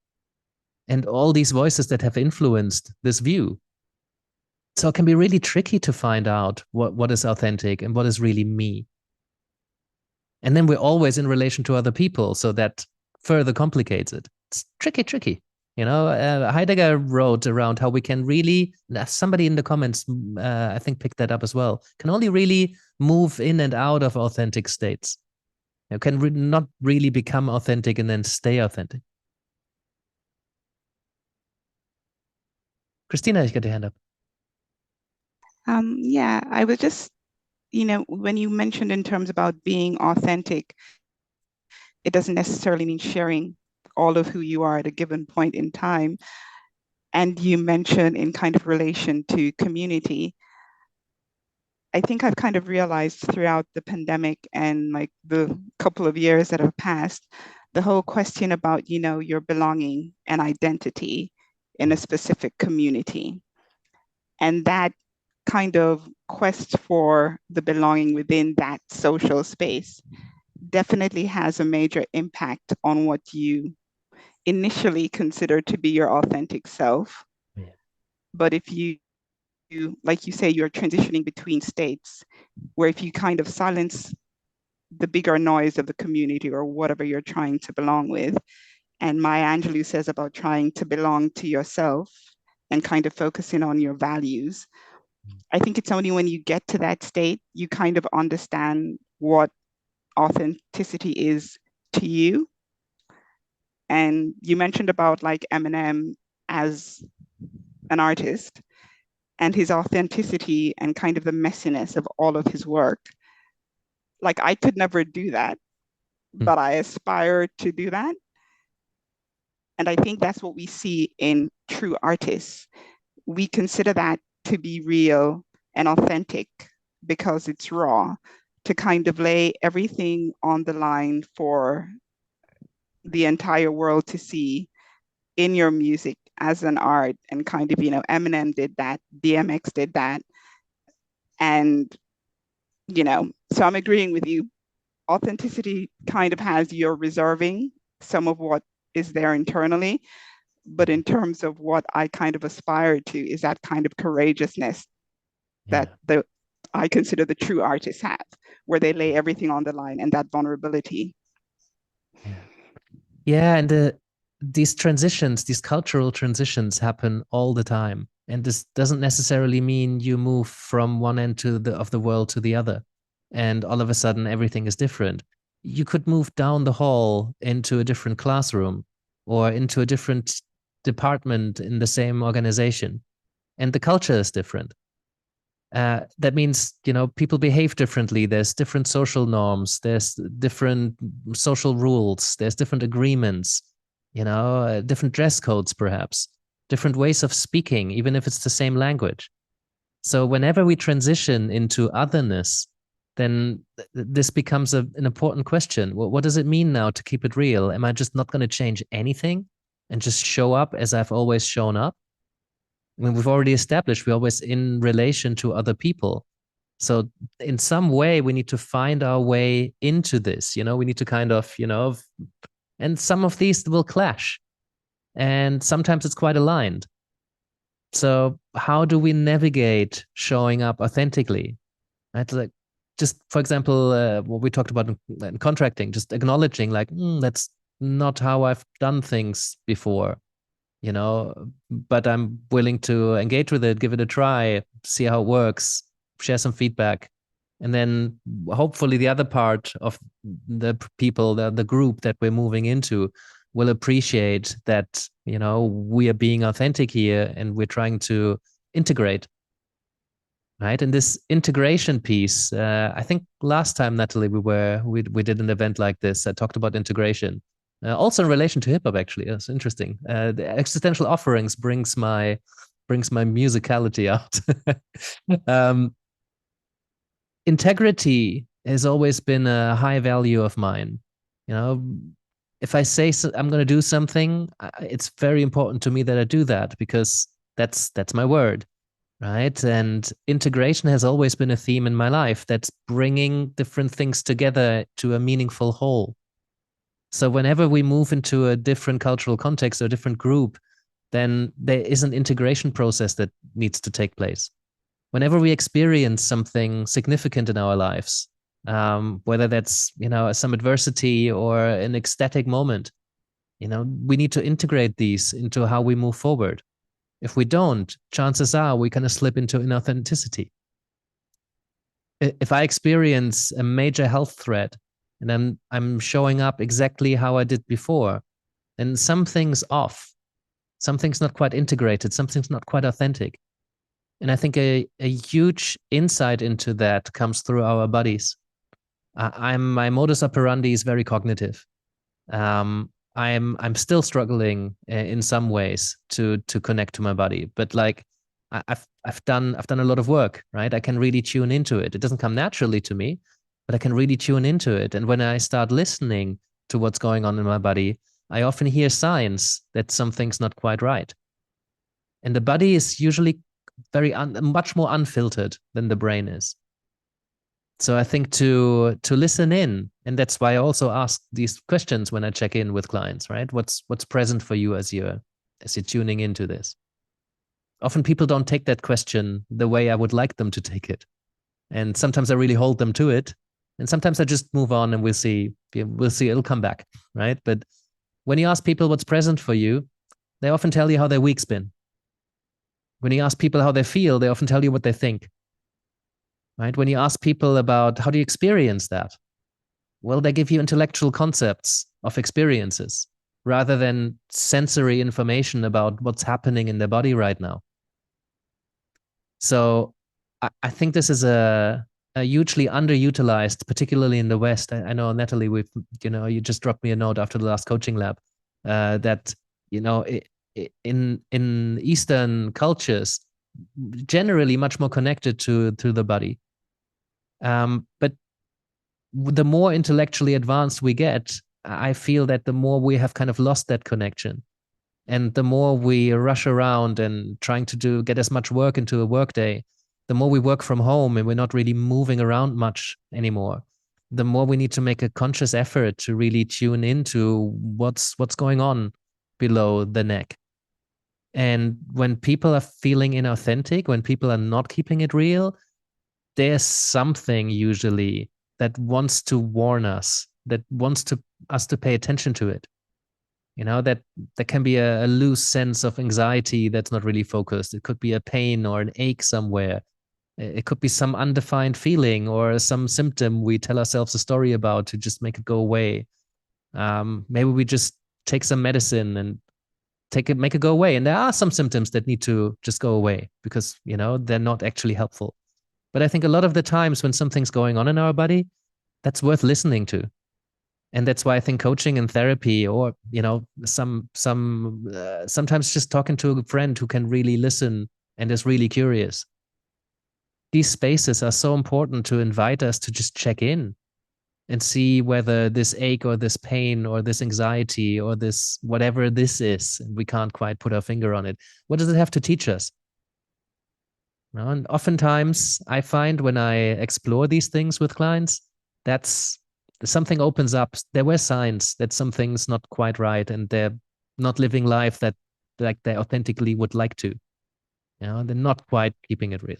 And all these voices that have influenced this view. So it can be really tricky to find out what is authentic and what is really me. And then we're always in relation to other people, so that further complicates it. It's tricky. Heidegger wrote around how we can really, somebody in the comments, I think picked that up as well, can only really move in and out of authentic states. Can not really become authentic and then stay authentic. Christina, you got your hand up. Yeah, I was just, when you mentioned in terms about being authentic, it doesn't necessarily mean sharing all of who you are at a given point in time. And you mentioned in kind of relation to community. I think I've kind of realized throughout the pandemic and like the couple of years that have passed, the whole question about, your belonging and identity in a specific community. And that kind of quest for the belonging within that social space definitely has a major impact on what you initially consider to be your authentic self. Yeah. But if you, like you say, you're transitioning between states, where if you kind of silence the bigger noise of the community or whatever you're trying to belong with, and Maya Angelou says about trying to belong to yourself and kind of focusing on your values, I think it's only when you get to that state, you kind of understand what authenticity is to you. And you mentioned about like Eminem as an artist and his authenticity and kind of the messiness of all of his work. Like I could never do that, but I aspire to do that. And I think that's what we see in true artists. We consider that to be real and authentic because it's raw, to kind of lay everything on the line for the entire world to see in your music as an art. And kind of, Eminem did that, DMX did that. And, so I'm agreeing with you. Authenticity kind of has you're reserving some of what is there internally. But in terms of what I kind of aspire to is that kind of courageousness that I consider the true artists have, where they lay everything on the line, and that vulnerability. Yeah, and these transitions, these cultural transitions happen all the time. And this doesn't necessarily mean you move from one end of the world to the other, and all of a sudden everything is different. You could move down the hall into a different classroom or into a different department in the same organization, and the culture is different. That means, people behave differently. There's different social norms. There's different social rules. There's different agreements, different dress codes, perhaps, different ways of speaking, even if it's the same language. So whenever we transition into otherness, then this becomes an important question. Well, what does it mean now to keep it real? Am I just not going to change anything and just show up as I've always shown up? I mean, we've already established we're always in relation to other people. So in some way, we need to find our way into this. We need to kind of, and some of these will clash. And sometimes it's quite aligned. So how do we navigate showing up authentically? Right? Like, just for example, what we talked about in contracting, just acknowledging like, that's not how I've done things before. But I'm willing to engage with it, give it a try, see how it works, share some feedback. And then hopefully the other part of the people, the group that we're moving into will appreciate that, we are being authentic here and we're trying to integrate. Right. And this integration piece, I think last time, Natalie, we did an event like this. I talked about integration. Also in relation to hip hop, actually, it's interesting. The existential offerings brings my musicality out. Integrity has always been a high value of mine. If I say I'm going to do something, it's very important to me that I do that, because that's my word, right? And integration has always been a theme in my life. That's bringing different things together to a meaningful whole. So whenever we move into a different cultural context or a different group, then there is an integration process that needs to take place. Whenever we experience something significant in our lives, whether that's, some adversity or an ecstatic moment, we need to integrate these into how we move forward. If we don't, chances are we kind of slip into inauthenticity. If I experience a major health threat, and I'm showing up exactly how I did before, then something's off. Something's not quite integrated. Something's not quite authentic. And I think a huge insight into that comes through our bodies. My modus operandi is very cognitive. I'm still struggling in some ways to connect to my body, but like I've done a lot of work, right? I can really tune into it. It doesn't come naturally to me, but I can really tune into it. And when I start listening to what's going on in my body, I often hear signs that something's not quite right. And the body is usually much more unfiltered than the brain is. So I think to listen in, and that's why I also ask these questions when I check in with clients, right? What's present for you as you're tuning into this? Often people don't take that question the way I would like them to take it. And sometimes I really hold them to it. And sometimes I just move on and we'll see, it'll come back, right? But when you ask people what's present for you, they often tell you how their week's been. When you ask people how they feel, they often tell you what they think, right? When you ask people about how do you experience that, well, they give you intellectual concepts of experiences rather than sensory information about what's happening in their body right now. So I think this is a hugely underutilized, particularly in the West. I know, Natalie, you just dropped me a note after the last coaching lab that, in Eastern cultures, generally much more connected to the body. But the more intellectually advanced we get, I feel that the more we have kind of lost that connection. And the more we rush around and trying to get as much work into a workday, the more we work from home and we're not really moving around much anymore, the more we need to make a conscious effort to really tune into what's going on below the neck. And when people are feeling inauthentic, when people are not keeping it real, there's something usually that wants to warn us, that wants us to pay attention to it. That there can be a loose sense of anxiety that's not really focused. It could be a pain or an ache somewhere. It could be some undefined feeling or some symptom we tell ourselves a story about to just make it go away. Maybe we just take some medicine and make it go away. And there are some symptoms that need to just go away because, they're not actually helpful. But I think a lot of the times when something's going on in our body, that's worth listening to. And that's why I think coaching and therapy, or sometimes just talking to a friend who can really listen and is really curious. These spaces are so important to invite us to just check in and see whether this ache or this pain or this anxiety or this whatever this is, and we can't quite put our finger on it. What does it have to teach us? And oftentimes I find when I explore these things with clients, that's something opens up. There were signs that something's not quite right and they're not living life that like they authentically would like to. They're not quite keeping it real.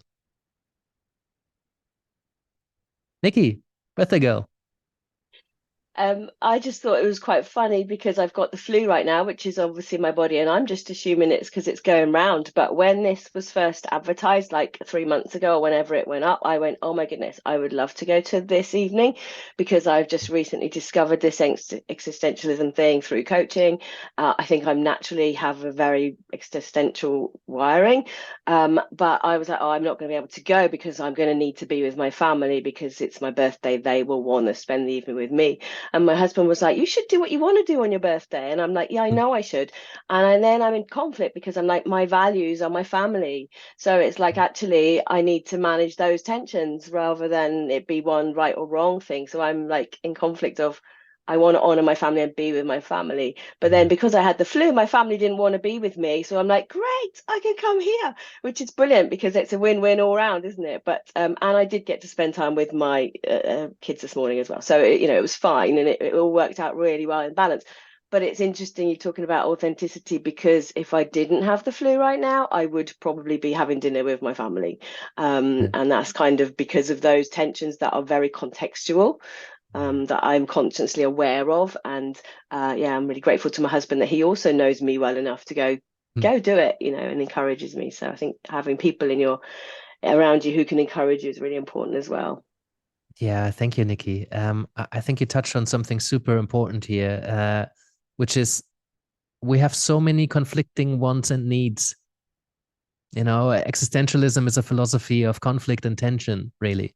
Nikki, birthday girl. I just thought it was quite funny because I've got the flu right now, which is obviously my body, and I'm just assuming it's because it's going round. But when this was first advertised, like 3 months ago or whenever it went up, I went, oh my goodness, I would love to go to this evening because I've just recently discovered this existentialism thing through coaching. I think I'm naturally have a very existential wiring. But I was like, oh, I'm not going to be able to go because I'm going to need to be with my family because it's my birthday. They will want to spend the evening with me. And my husband was like, you should do what you want to do on your birthday. And I'm like, yeah, I know I should. And then I'm in conflict because I'm like, my values are my family. So it's like, actually, I need to manage those tensions rather than it be one right or wrong thing. So I'm like in conflict of, I want to honor my family and be with my family. But then because I had the flu, my family didn't want to be with me. So I'm like, great, I can come here, which is brilliant because it's a win-win all round, isn't it? But and I did get to spend time with my kids this morning as well. So, it was fine and it all worked out really well in balance. But it's interesting you're talking about authenticity because if I didn't have the flu right now, I would probably be having dinner with my family. And that's kind of because of those tensions that are very contextual. That I'm constantly aware of, and I'm really grateful to my husband that he also knows me well enough to go do it, and encourages me. So I think having people around you who can encourage you is really important as well. Yeah, thank you, Nikki. I think you touched on something super important here, which is we have so many conflicting wants and needs. Existentialism is a philosophy of conflict and tension, really.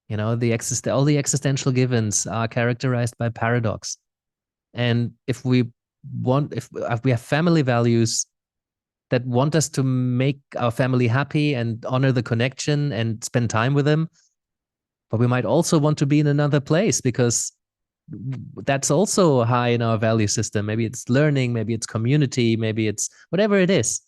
All the existential givens are characterized by paradox. And if we have family values that want us to make our family happy and honor the connection and spend time with them, but we might also want to be in another place because that's also high in our value system. Maybe it's learning, maybe it's community, maybe it's whatever it is.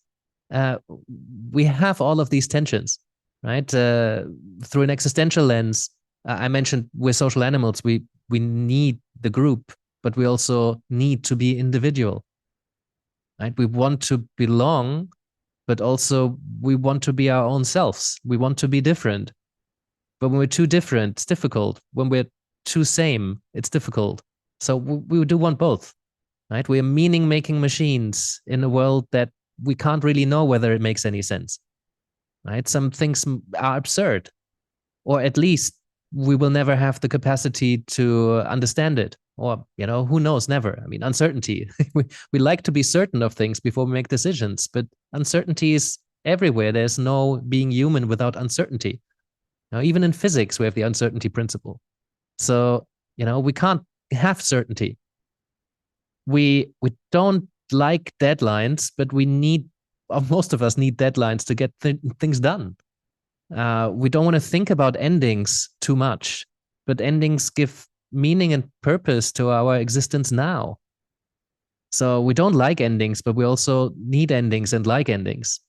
We have all of these tensions. Right? Through an existential lens, I mentioned we're social animals. We need the group, but we also need to be individual. Right? We want to belong, but also we want to be our own selves. We want to be different. But when we're too different, it's difficult. When we're too same, it's difficult. So we do want both. Right? We are meaning-making machines in a world that we can't really know whether it makes any sense. Right? Some things are absurd, or at least we will never have the capacity to understand it. Or, who knows? Never. I mean, uncertainty. we like to be certain of things before we make decisions, but uncertainty is everywhere. There's no being human without uncertainty. Now, even in physics, we have the uncertainty principle. So, we can't have certainty. We don't like deadlines, but most of us need deadlines to get things done. We don't want to think about endings too much, but endings give meaning and purpose to our existence now. So we don't like endings, but we also need endings and like endings.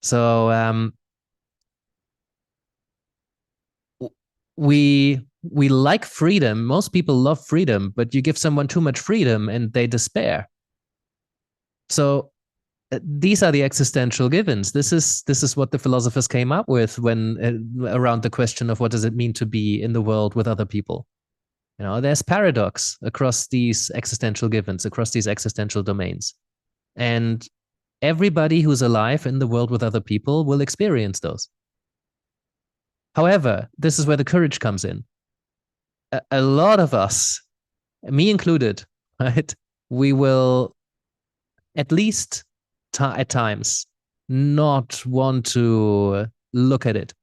So we like freedom. Most people love freedom, but you give someone too much freedom and they despair. So these are the existential givens. This is what the philosophers came up with when around the question of what does it mean to be in the world with other people. There's paradox across these existential givens, across these existential domains. And everybody who's alive in the world with other people will experience those. However, this is where the courage comes in. A lot of us, me included, right? We will at least at times not want to look at it.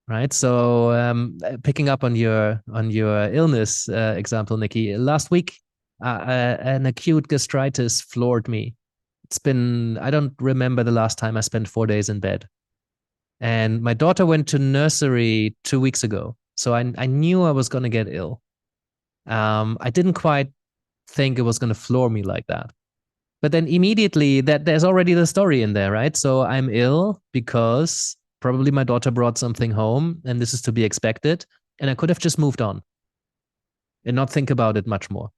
Right. So picking up on your illness example, Nikki, last week, an acute gastritis floored me. I don't remember the last time I spent 4 days in bed. And my daughter went to nursery 2 weeks ago. So I knew I was going to get ill. I didn't quite think it was going to floor me like that. But then immediately there's already the story in there, right? So I'm ill because probably my daughter brought something home, and this is to be expected. And I could have just moved on and not think about it much more.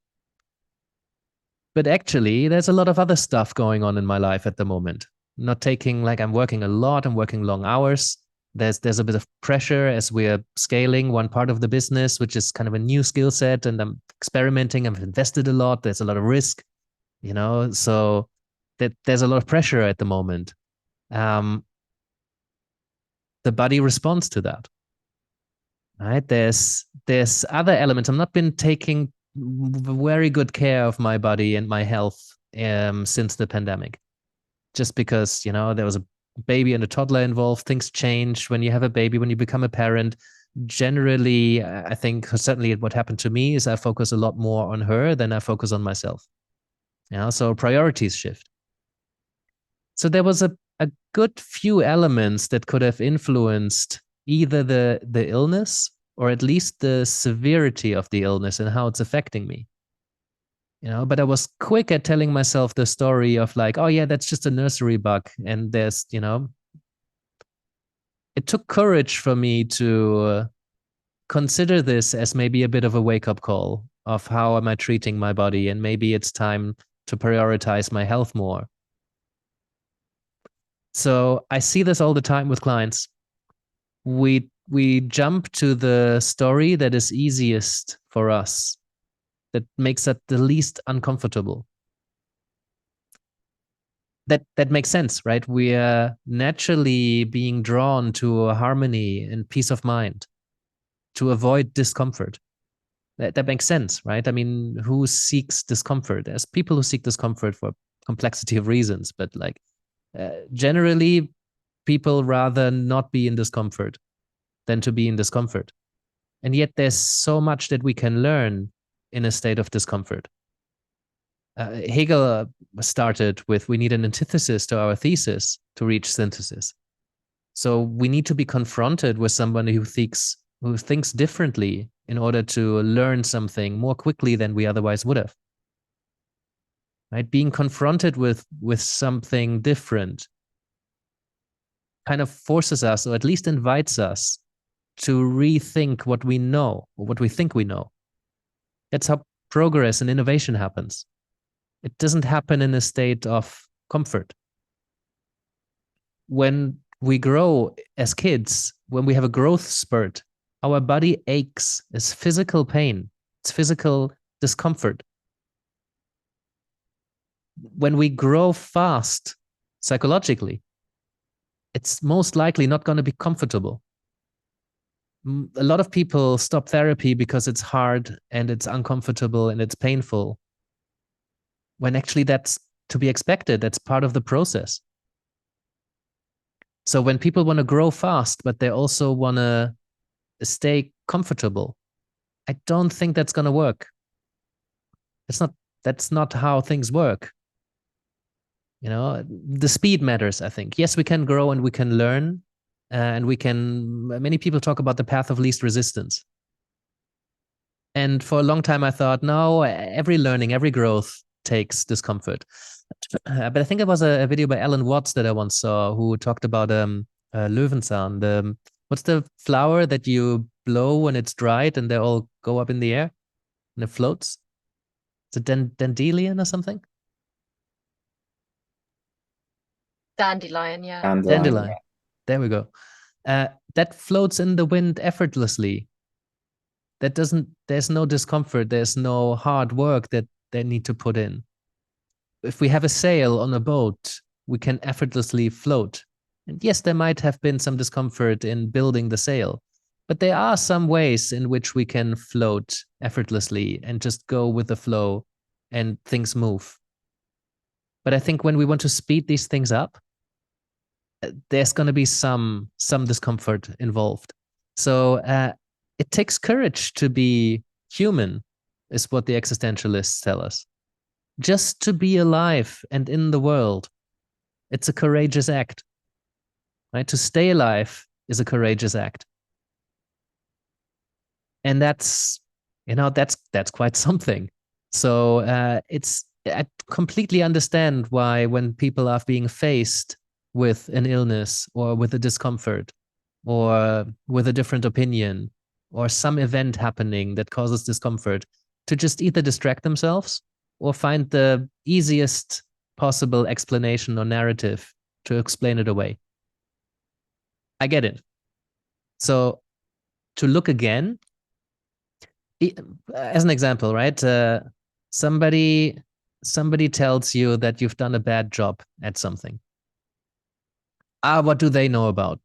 But actually, there's a lot of other stuff going on in my life at the moment. I'm working a lot, I'm working long hours. There's a bit of pressure as we're scaling one part of the business, which is kind of a new skill set, and I'm experimenting. I've invested a lot. There's a lot of risk, so there's a lot of pressure at the moment. The body responds to that, right? There's other elements. I've not been taking very good care of my body and my health since the pandemic, just because there was a baby and a toddler involved. Things change when you have a baby, when you become a parent. Generally, I think certainly what happened to me is I focus a lot more on her than I focus on myself. So priorities shift. So there was a good few elements that could have influenced either the illness or at least the severity of the illness and how it's affecting me. But I was quick at telling myself the story of like, oh yeah, that's just a nursery bug. And there's, it took courage for me to consider this as maybe a bit of a wake-up call of how am I treating my body, and maybe it's time to prioritize my health more. So I see this all the time with clients. We jump to the story that is easiest for us, that makes it the least uncomfortable. That makes sense, right? We are naturally being drawn to a harmony and peace of mind, to avoid discomfort. That makes sense, right? I mean, who seeks discomfort? There's people who seek discomfort for complexity of reasons, but generally, people rather not be in discomfort than to be in discomfort. And yet there's so much that we can learn in a state of discomfort. Hegel started with, we need an antithesis to our thesis to reach synthesis. So we need to be confronted with somebody who thinks differently in order to learn something more quickly than we otherwise would have. Right? Being confronted with something different kind of forces us, or at least invites us, to rethink what we know or what we think we know. That's how progress and innovation happens. It doesn't happen in a state of comfort. When we grow as kids, when we have a growth spurt, our body aches. It's physical pain. It's physical discomfort. When we grow fast psychologically, it's most likely not going to be comfortable. A lot of people stop therapy because it's hard and it's uncomfortable and it's painful, when actually that's to be expected. That's part of the process. So when people want to grow fast, but they also want to stay comfortable, I don't think that's going to work. That's not how things work. The speed matters, I think. Yes, we can grow and we can learn, and many people talk about the path of least resistance. And for a long time, I thought, no, every learning, every growth takes discomfort. But I think it was a video by Alan Watts that I once saw, who talked about Löwenzahn. What's the flower that you blow when it's dried and they all go up in the air and it floats? Is it dandelion or something? Dandelion, yeah. Dandelion. There we go. That floats in the wind effortlessly. There's no discomfort. There's no hard work that they need to put in. If we have a sail on a boat, we can effortlessly float. And yes, there might have been some discomfort in building the sail, but there are some ways in which we can float effortlessly and just go with the flow and things move. But I think when we want to speed these things up, there's going to be some discomfort involved. So it takes courage to be human, is what the existentialists tell us. Just to be alive and in the world, it's a courageous act. Right? To stay alive is a courageous act. And that's quite something. So I completely understand why when people are being faced with an illness or with a discomfort or with a different opinion or some event happening that causes discomfort, to just either distract themselves or find the easiest possible explanation or narrative to explain it away. I get it. So to look again, as an example, right? Somebody tells you that you've done a bad job at something. What do they know about?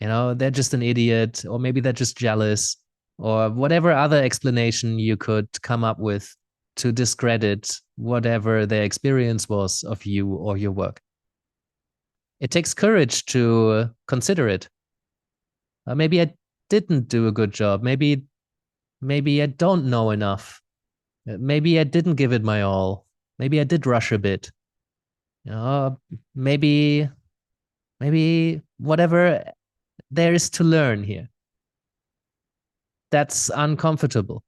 They're just an idiot, or maybe they're just jealous, or whatever other explanation you could come up with to discredit whatever their experience was of you or your work. It takes courage to consider it. Maybe I didn't do a good job. Maybe I don't know enough. Maybe I didn't give it my all. Maybe I did rush a bit. Maybe whatever there is to learn here. That's uncomfortable.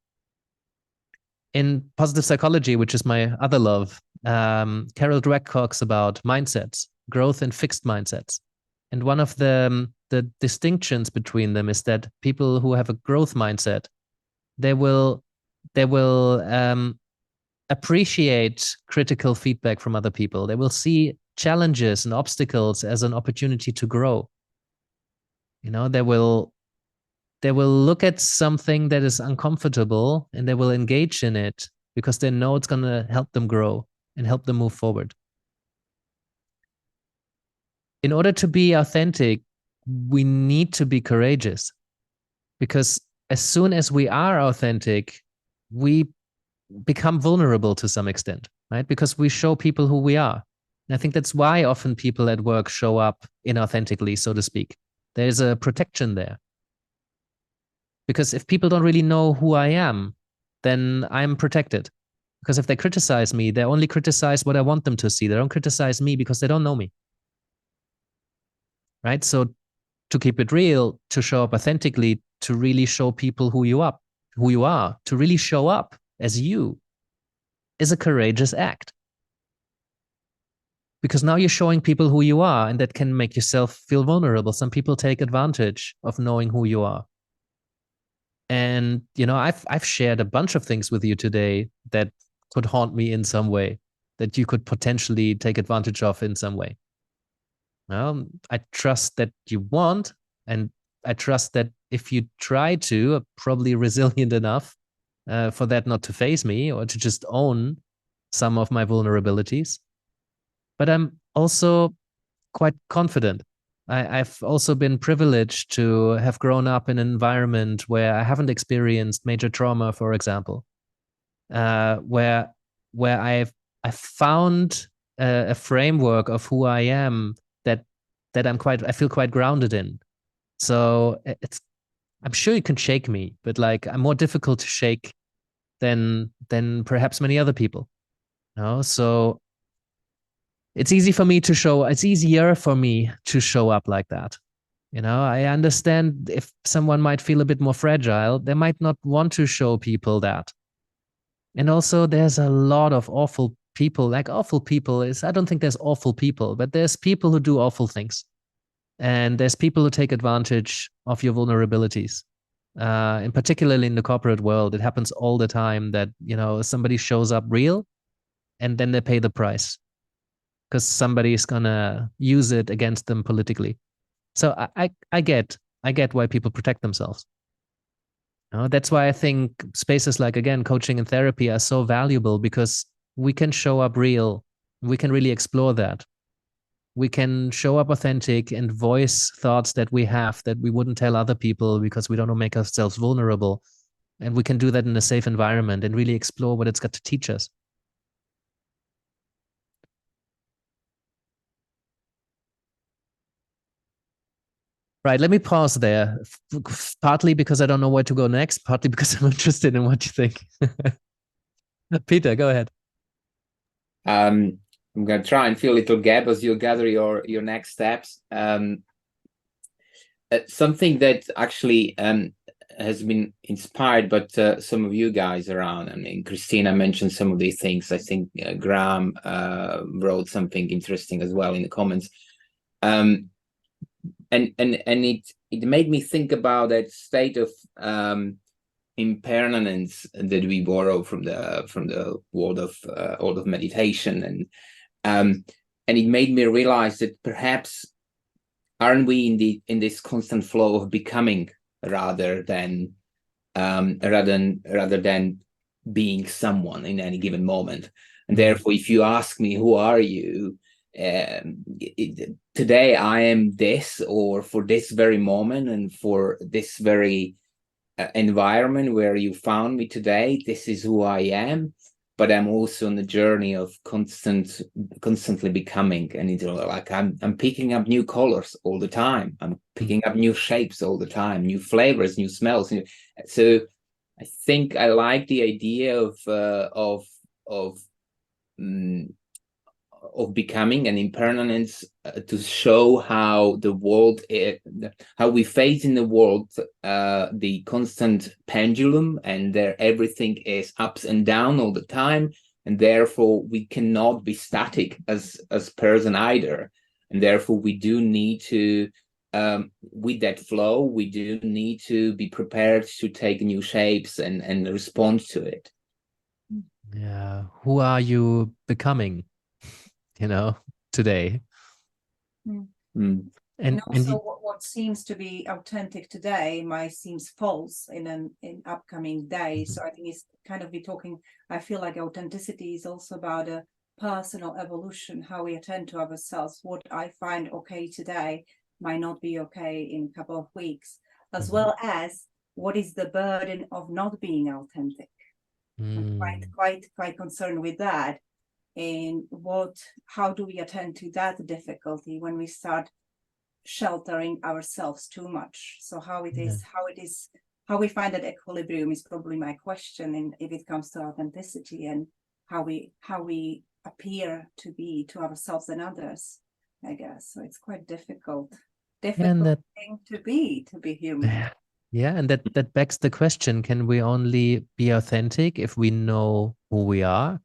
In positive psychology, which is my other love, Carol Dweck talks about mindsets, growth and fixed mindsets. And one of the distinctions between them is that people who have a growth mindset, they will appreciate critical feedback from other people. They will see challenges and obstacles as an opportunity to grow. They will look at something that is uncomfortable and they will engage in it because they know it's going to help them grow and help them move forward. In order to be authentic, we need to be courageous, because as soon as we are authentic, we become vulnerable to some extent, right? Because we show people who we are. And I think that's why often people at work show up inauthentically, so to speak. There's a protection there. Because if people don't really know who I am, then I'm protected. Because if they criticize me, they only criticize what I want them to see. They don't criticize me because they don't know me. Right? So to keep it real, to show up authentically, to really show people who you are, to really show up as you, is a courageous act. Because now you're showing people who you are, and that can make yourself feel vulnerable. Some people take advantage of knowing who you are. And, I've shared a bunch of things with you today that could haunt me in some way, that you could potentially take advantage of in some way. I trust that you won't, and I trust that if you try to, are probably resilient enough for that not to faze me or to just own some of my vulnerabilities. But I'm also quite confident. I've also been privileged to have grown up in an environment where I haven't experienced major trauma, for example, where I've found a framework of who I am that I feel quite grounded in. So I'm sure you can shake me, but I'm more difficult to shake than perhaps many other people. So it's easier for me to show up like that. I understand if someone might feel a bit more fragile, they might not want to show people that. And also there's a lot of awful people. I don't think there's awful people, but there's people who do awful things. And there's people who take advantage of your vulnerabilities. in particularly in the corporate world, it happens all the time that, somebody shows up real and then they pay the price because somebody is gonna use it against them politically. So I get why people protect themselves. That's why I think spaces like, again, coaching and therapy are so valuable, because we can show up real. We can really explore that. We can show up authentic and voice thoughts that we have that we wouldn't tell other people because we don't want to make ourselves vulnerable. And we can do that in a safe environment and really explore what it's got to teach us. Right, let me pause there, partly because I don't know where to go next, partly because I'm interested in what you think. Peter, go ahead. I'm going to try and fill a little gap as you gather your next steps. Something that actually has been inspired, but some of you guys around. I mean, Christina mentioned some of these things. I think Graham wrote something interesting as well in the comments. And it made me think about that state of impermanence that we borrow from the world of meditation, and it made me realize that perhaps aren't we in this constant flow of becoming rather than being someone in any given moment. And therefore, if you ask me, who are you? Today I am this, or for this very moment and for this very environment where you found me today, this is who I am. But I'm also on the journey of constantly becoming, and like I'm picking up new colors all the time. I'm picking up new shapes all the time, new flavors, new smells. So I think I like the idea of becoming an impermanence, to show how the world, how we face in the world, the constant pendulum, and there everything is ups and down all the time, and therefore we cannot be static as person either, and therefore we do need to, with that flow, we do need to be prepared to take new shapes and respond to it. Yeah, who are you becoming? Today. And also what seems to be authentic today might seems false in upcoming days. So I think it's kind of I feel like authenticity is also about a personal evolution, how we attend to ourselves. What I find okay today might not be okay in a couple of weeks, as well as what is the burden of not being authentic. I'm quite concerned with that. And how do we attend to that difficulty when we start sheltering ourselves too much? So how we find that equilibrium is probably my question. And if it comes to authenticity and how we appear to be to ourselves and others, I guess. So it's quite difficult thing to be human. Yeah, and that begs the question, can we only be authentic if we know who we are?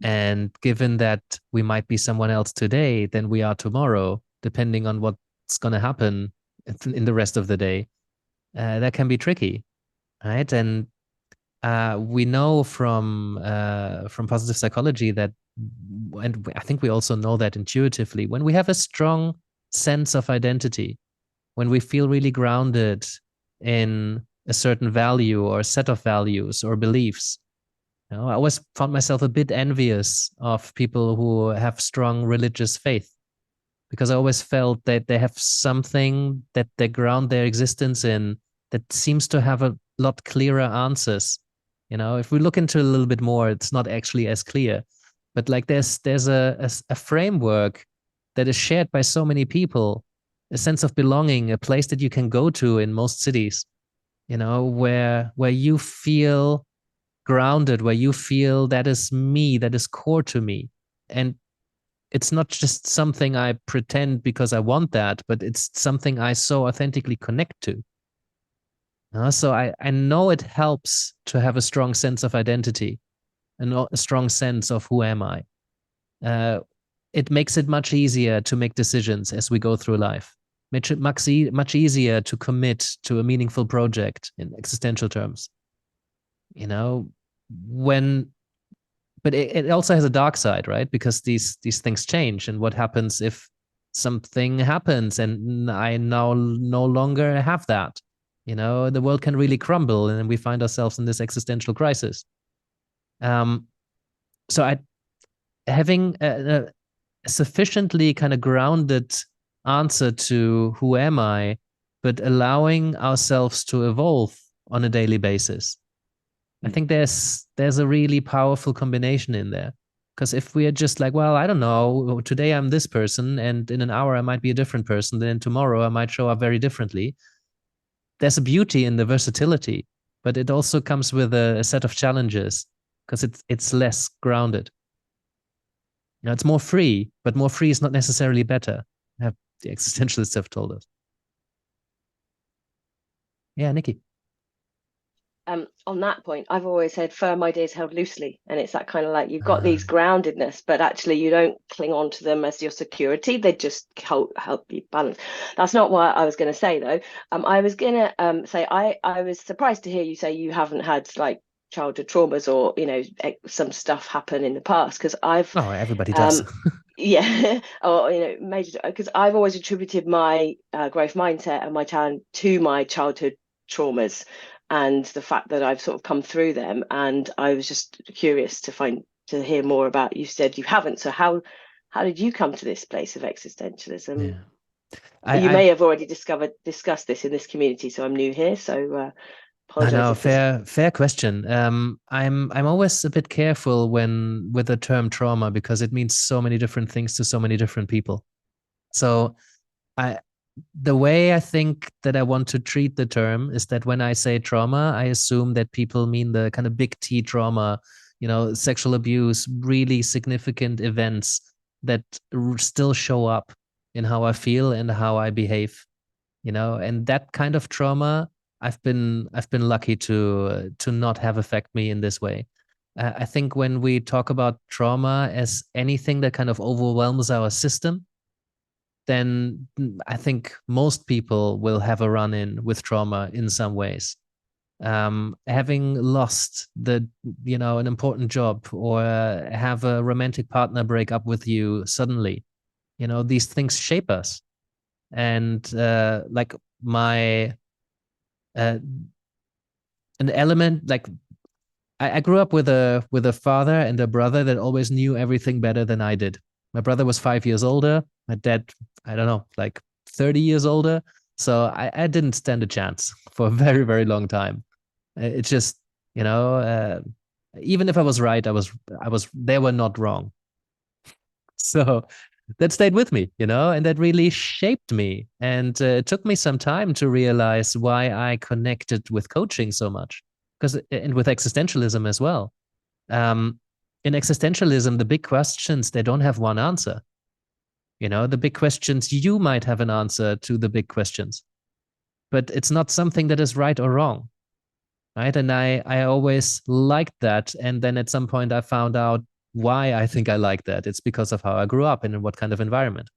And given that we might be someone else today than we are tomorrow, depending on what's going to happen in the rest of the day, that can be tricky, right? And we know from positive psychology that, and I think we also know that intuitively, when we have a strong sense of identity, when we feel really grounded in a certain value or a set of values or beliefs, I always found myself a bit envious of people who have strong religious faith, because I always felt that they have something that they ground their existence in that seems to have a lot clearer answers. If we look into it a little bit more, it's not actually as clear, but like there's a framework that is shared by so many people, a sense of belonging, a place that you can go to in most cities, where you feel grounded, where you feel that is me, that is core to me. And it's not just something I pretend because I want that, but it's something I so authentically connect to. So I know it helps to have a strong sense of identity and a strong sense of who am I. It makes it much easier to make decisions as we go through life. makes it much easier to commit to a meaningful project in existential terms. You know, but it also has a dark side, right? Because these things change, and what happens if something happens and I now no longer have that? You know, the world can really crumble, and we find ourselves in this existential crisis. So having a sufficiently kind of grounded answer to who am I, but allowing ourselves to evolve on a daily basis. I think there's a really powerful combination in there. Because if we are just like, well, I don't know, today I'm this person, and in an hour I might be a different person, then tomorrow I might show up very differently. There's a beauty in the versatility, but it also comes with a set of challenges because it's less grounded. You know, it's more free, but more free is not necessarily better. The existentialists have told us. Yeah, Nikki. On that point, I've always said firm ideas held loosely, and it's that kind of like you've got these groundedness, but actually you don't cling on to them as your security. They just help you balance. That's not what I was going to say, though. I was going to say I was surprised to hear you say you haven't had like childhood traumas or some stuff happen in the past, because I've everybody does. yeah, or major, because I've always attributed my growth mindset and my talent to my childhood traumas and the fact that I've sort of come through them. And I was just curious to hear more about. You said you haven't, so how did you come to this place of existentialism? Yeah. You may have already discussed this in this community, so I'm new here, so apologize. Fair question. I'm always a bit careful with the term trauma, because it means so many different things to so many different people. So the way I think that I want to treat the term is that when I say trauma, I assume that people mean the kind of big T trauma, sexual abuse, really significant events that still show up in how I feel and how I behave, and that kind of trauma I've been lucky to not have affect me in this way. I think when we talk about trauma as anything that kind of overwhelms our system, then I think most people will have a run-in with trauma in some ways. Having lost an important job, or have a romantic partner break up with you suddenly, these things shape us. And like an element, like I grew up with a father and a brother that always knew everything better than I did. My brother was 5 years older. My dad, I don't know, like 30 years older. So I didn't stand a chance for a very, very long time. It's just, even if I was right, they were not wrong. So that stayed with me, and that really shaped me. And it took me some time to realize why I connected with coaching so much, and with existentialism as well. In existentialism, the big questions, they don't have one answer. The big questions, you might have an answer to the big questions, but it's not something that is right or wrong, right? And I always liked that. And then at some point I found out why I think I like that. It's because of how I grew up and in what kind of environment,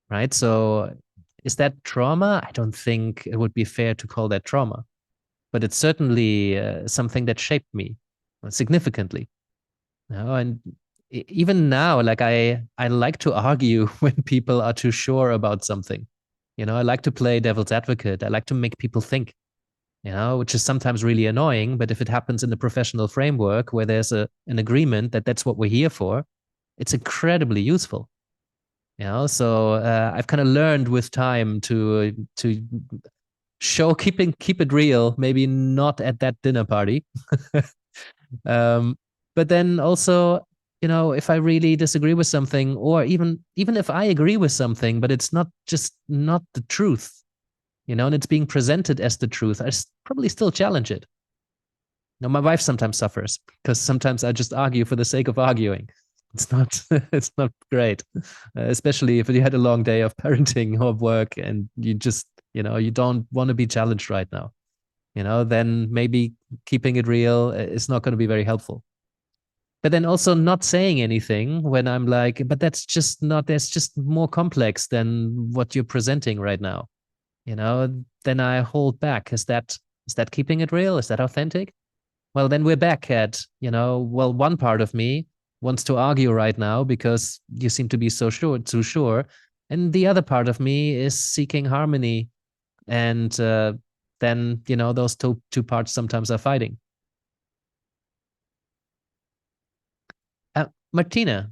right? So is that trauma? I don't think it would be fair to call that trauma, but it's certainly something that shaped me significantly. And even now, like I like to argue when people are too sure about something. I like to play devil's advocate. I like to make people think, which is sometimes really annoying. But if it happens in the professional framework where there's an agreement that that's what we're here for, it's incredibly useful. So I've kind of learned with time to keep it real, maybe not at that dinner party. But then also, if I really disagree with something, or even if I agree with something, but it's not the truth, and it's being presented as the truth, I probably still challenge it. My wife sometimes suffers because sometimes I just argue for the sake of arguing. It's not great, especially if you had a long day of parenting or work and you just, you don't want to be challenged right now. Then maybe keeping it real is not going to be very helpful. but then also not saying anything when I'm like, but that's just not, that's just more complex than what you're presenting right now. Then I hold back. Is that keeping it real? Is that authentic? Well, then we're back at, well, one part of me wants to argue right now because you seem to be too sure. And the other part of me is seeking harmony. And then, those two parts sometimes are fighting. Martina.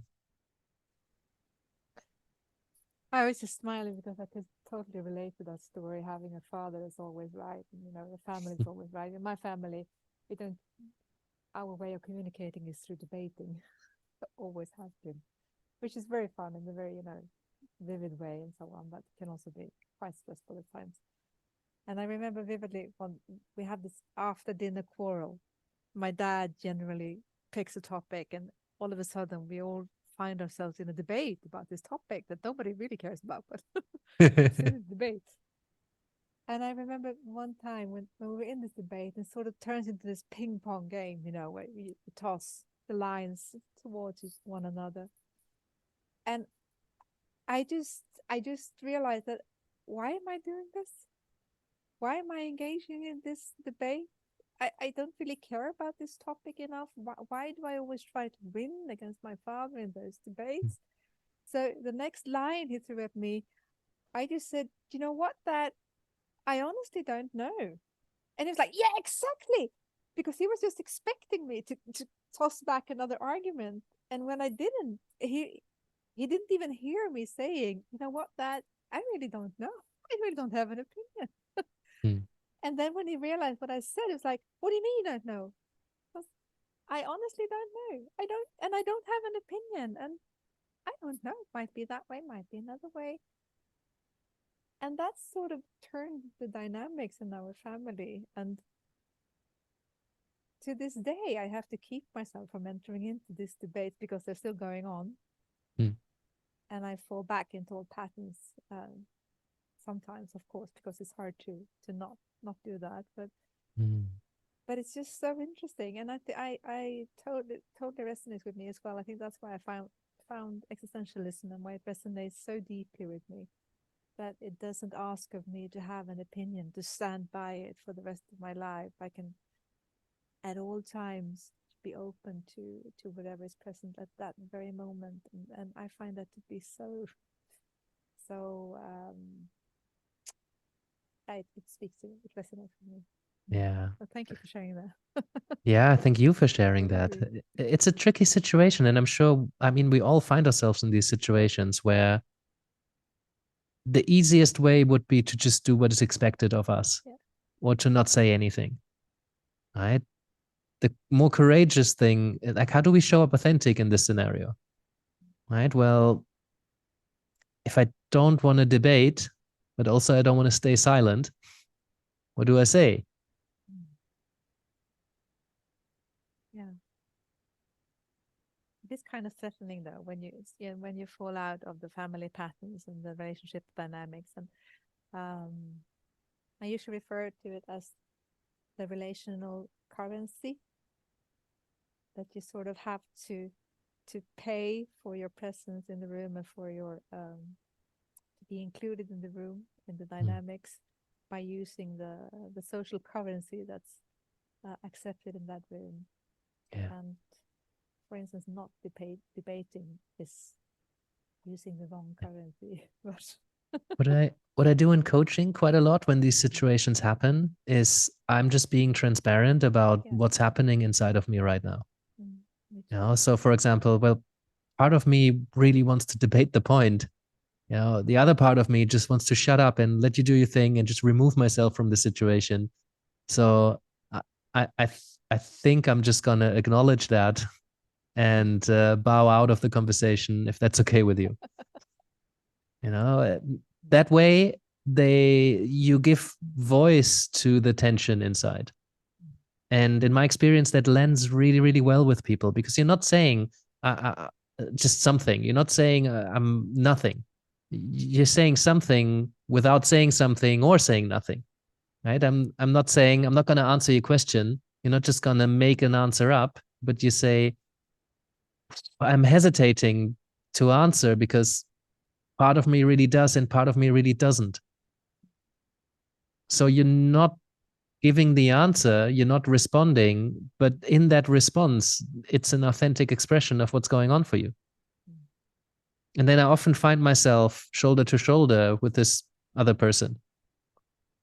I was just smiling because I could totally relate to that story. Having a father is always right, and the family is always right. In my family, we don't. Our way of communicating is through debating. Always has been, which is very fun in a very vivid way and so on, but can also be quite stressful at times. And I remember vividly when we had this after dinner quarrel. My dad generally picks a topic, and all of a sudden we all find ourselves in a debate about this topic that nobody really cares about, but it's in a debate. And I remember one time when we were in this debate, it sort of turns into this ping pong game, where we toss the lines towards one another. And I just realized that, why am I doing this? Why am I engaging in this debate? I don't really care about this topic enough. Why do I always try to win against my father in those debates? So the next line he threw at me, I just said, you know what, that I honestly don't know. And he was like, yeah, exactly. Because he was just expecting me to toss back another argument. And when I didn't, he didn't even hear me saying, you know what, that I really don't know. I really don't have an opinion. And then when he realized what I said, it was like, what do you mean you don't know? I honestly don't know. I don't have an opinion. And I don't know. It might be that way, might be another way. And that sort of turned the dynamics in our family. And to this day, I have to keep myself from entering into this debate because they're still going on. And I fall back into old patterns sometimes, of course, because it's hard to not do that. But it's just so interesting. And I totally resonates with me as well. I think that's why I found existentialism and why it resonates so deeply with me. That it doesn't ask of me to have an opinion, to stand by it for the rest of my life. I can, at all times, be open to whatever is present at that very moment. And I find that to be so it speaks to me, it resonates with me. Yeah. So thank you for sharing that. Yeah, thank you for sharing that. It's a tricky situation, and I'm sure, we all find ourselves in these situations where the easiest way would be to just do what is expected of us, or to not say anything, right? The more courageous thing, like, how do we show up authentic in this scenario, right? Well, if I don't want to debate, but also I don't want to stay silent, what do I say? Yeah. This kind of settling, though, when you fall out of the family patterns and the relationship dynamics, and I usually refer to it as the relational currency, that you sort of have to pay for your presence in the room and for your to be included in the room, in the dynamics, by using the social currency that's accepted in that room. And for instance, not debating is using the wrong currency. What I do in coaching quite a lot when these situations happen is I'm just being transparent about what's happening inside of me right now. So for example, well, part of me really wants to debate the point. The other part of me just wants to shut up and let you do your thing and just remove myself from the situation. So I think I'm just gonna acknowledge that and bow out of the conversation if that's okay with you. That way you give voice to the tension inside. And in my experience, that lands really, really well with people, because you're not saying just something. You're not saying I'm nothing. You're saying something without saying something or saying nothing, right? I'm not saying I'm not going to answer your question. You're not just going to make an answer up, but you say, I'm hesitating to answer because part of me really does and part of me really doesn't. So you're not giving the answer, you're not responding, but in that response, it's an authentic expression of what's going on for you. And then I often find myself shoulder to shoulder with this other person,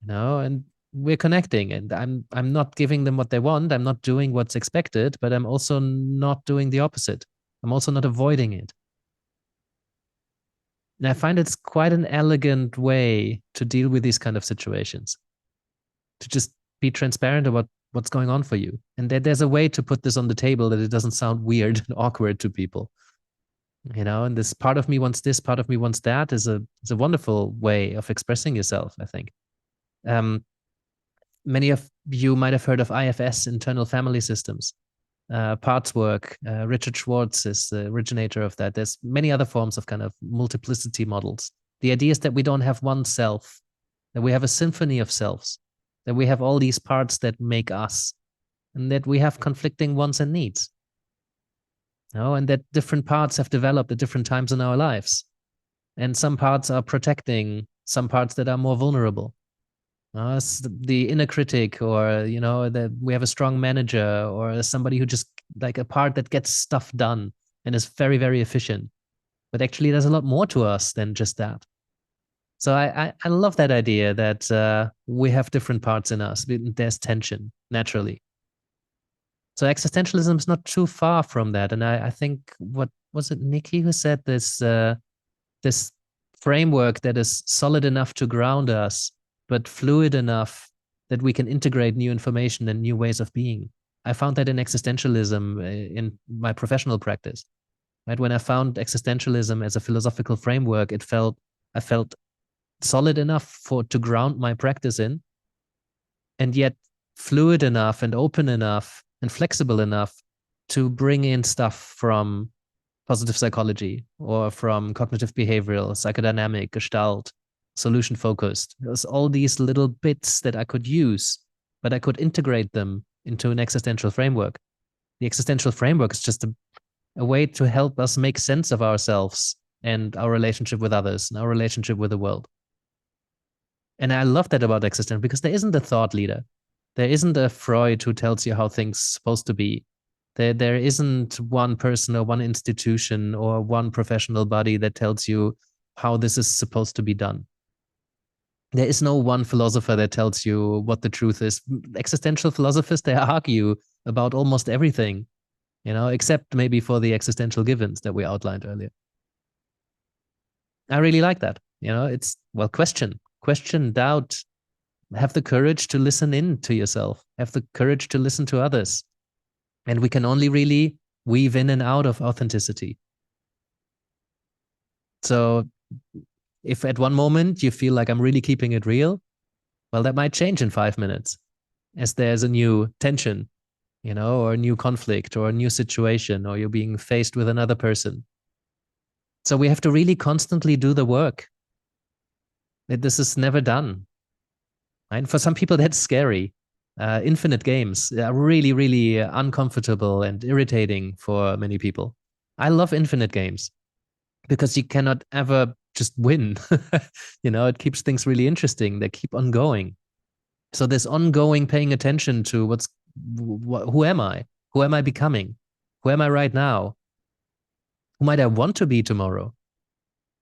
and we're connecting, and I'm not giving them what they want. I'm not doing what's expected, but I'm also not doing the opposite. I'm also not avoiding it. And I find it's quite an elegant way to deal with these kind of situations, to just be transparent about what's going on for you. And that there's a way to put this on the table that it doesn't sound weird and awkward to people. And this part of me wants this, part of me wants that is a wonderful way of expressing yourself, I think. Many of you might have heard of IFS, internal family systems, parts work. Richard Schwartz is the originator of that. There's many other forms of kind of multiplicity models. The idea is that we don't have one self, that we have a symphony of selves, that we have all these parts that make us, and that we have conflicting wants and needs. And that different parts have developed at different times in our lives. And some parts are protecting, some parts that are more vulnerable. The inner critic, or that we have a strong manager, or somebody who just like a part that gets stuff done and is very, very efficient. But actually, there's a lot more to us than just that. So I love that idea that we have different parts in us. There's tension naturally. So existentialism is not too far from that. And I think, what was it, Nikki, who said this this framework that is solid enough to ground us, but fluid enough that we can integrate new information and new ways of being. I found that in existentialism in my professional practice. Right? When I found existentialism as a philosophical framework, I felt solid enough to ground my practice in, and yet fluid enough and open enough and flexible enough to bring in stuff from positive psychology or from cognitive behavioral, psychodynamic, gestalt, solution focused. There's all these little bits that I could use, but I could integrate them into an existential framework. The existential framework is just a way to help us make sense of ourselves and our relationship with others and our relationship with the world. And I love that about existential, because there isn't a thought leader. There isn't a Freud who tells you how things are supposed to be. There isn't one person or one institution or one professional body that tells you how this is supposed to be done. There is no one philosopher that tells you what the truth is. Existential philosophers, they argue about almost everything, except maybe for the existential givens that we outlined earlier. I really like that. It's, question, doubt, have the courage to listen in to yourself, have the courage to listen to others. And we can only really weave in and out of authenticity. So if at one moment you feel like I'm really keeping it real, well, that might change in 5 minutes as there's a new tension, or a new conflict or a new situation, or you're being faced with another person. So we have to really constantly do the work. This is never done. And for some people, that's scary. Infinite games are really, really uncomfortable and irritating for many people. I love infinite games because you cannot ever just win. It keeps things really interesting. They keep on going. So this ongoing paying attention to who am I? Who am I becoming? Who am I right now? Who might I want to be tomorrow?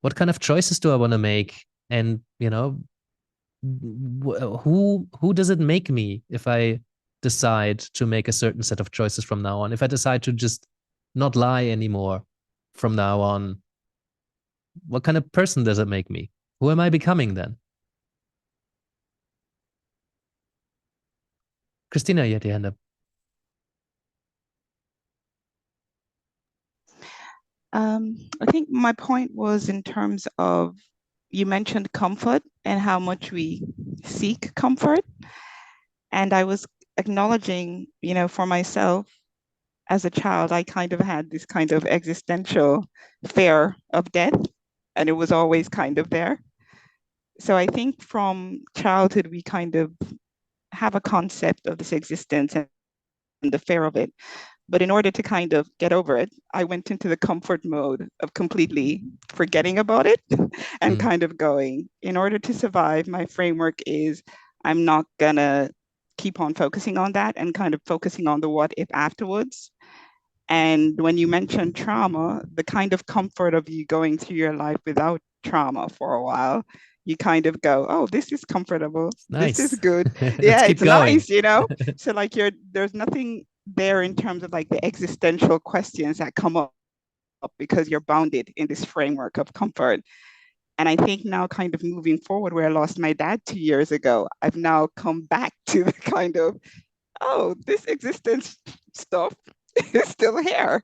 What kind of choices do I want to make? And, who does it make me if I decide to make a certain set of choices from now on? If I decide to just not lie anymore from now on, what kind of person does it make me? Who am I becoming then? Christina, you had your hand up. I think my point was in terms of, you mentioned comfort and how much we seek comfort. And I was acknowledging, for myself as a child, I kind of had this kind of existential fear of death, and it was always kind of there. So I think from childhood, we kind of have a concept of this existence and the fear of it. But in order to kind of get over it, I went into the comfort mode of completely forgetting about it and kind of going, in order to survive, my framework is I'm not gonna keep on focusing on that and kind of focusing on the what if afterwards. And when you mention trauma, the kind of comfort of you going through your life without trauma for a while, you kind of go, oh, this is comfortable. Nice. This is good. Let's Yeah, keep it's going. nice, you know? So like there's nothing there in terms of like the existential questions that come up because you're bounded in this framework of comfort. And I think now kind of moving forward, where I lost my dad 2 years ago, I've now come back to the kind of, oh, this existence stuff is still here.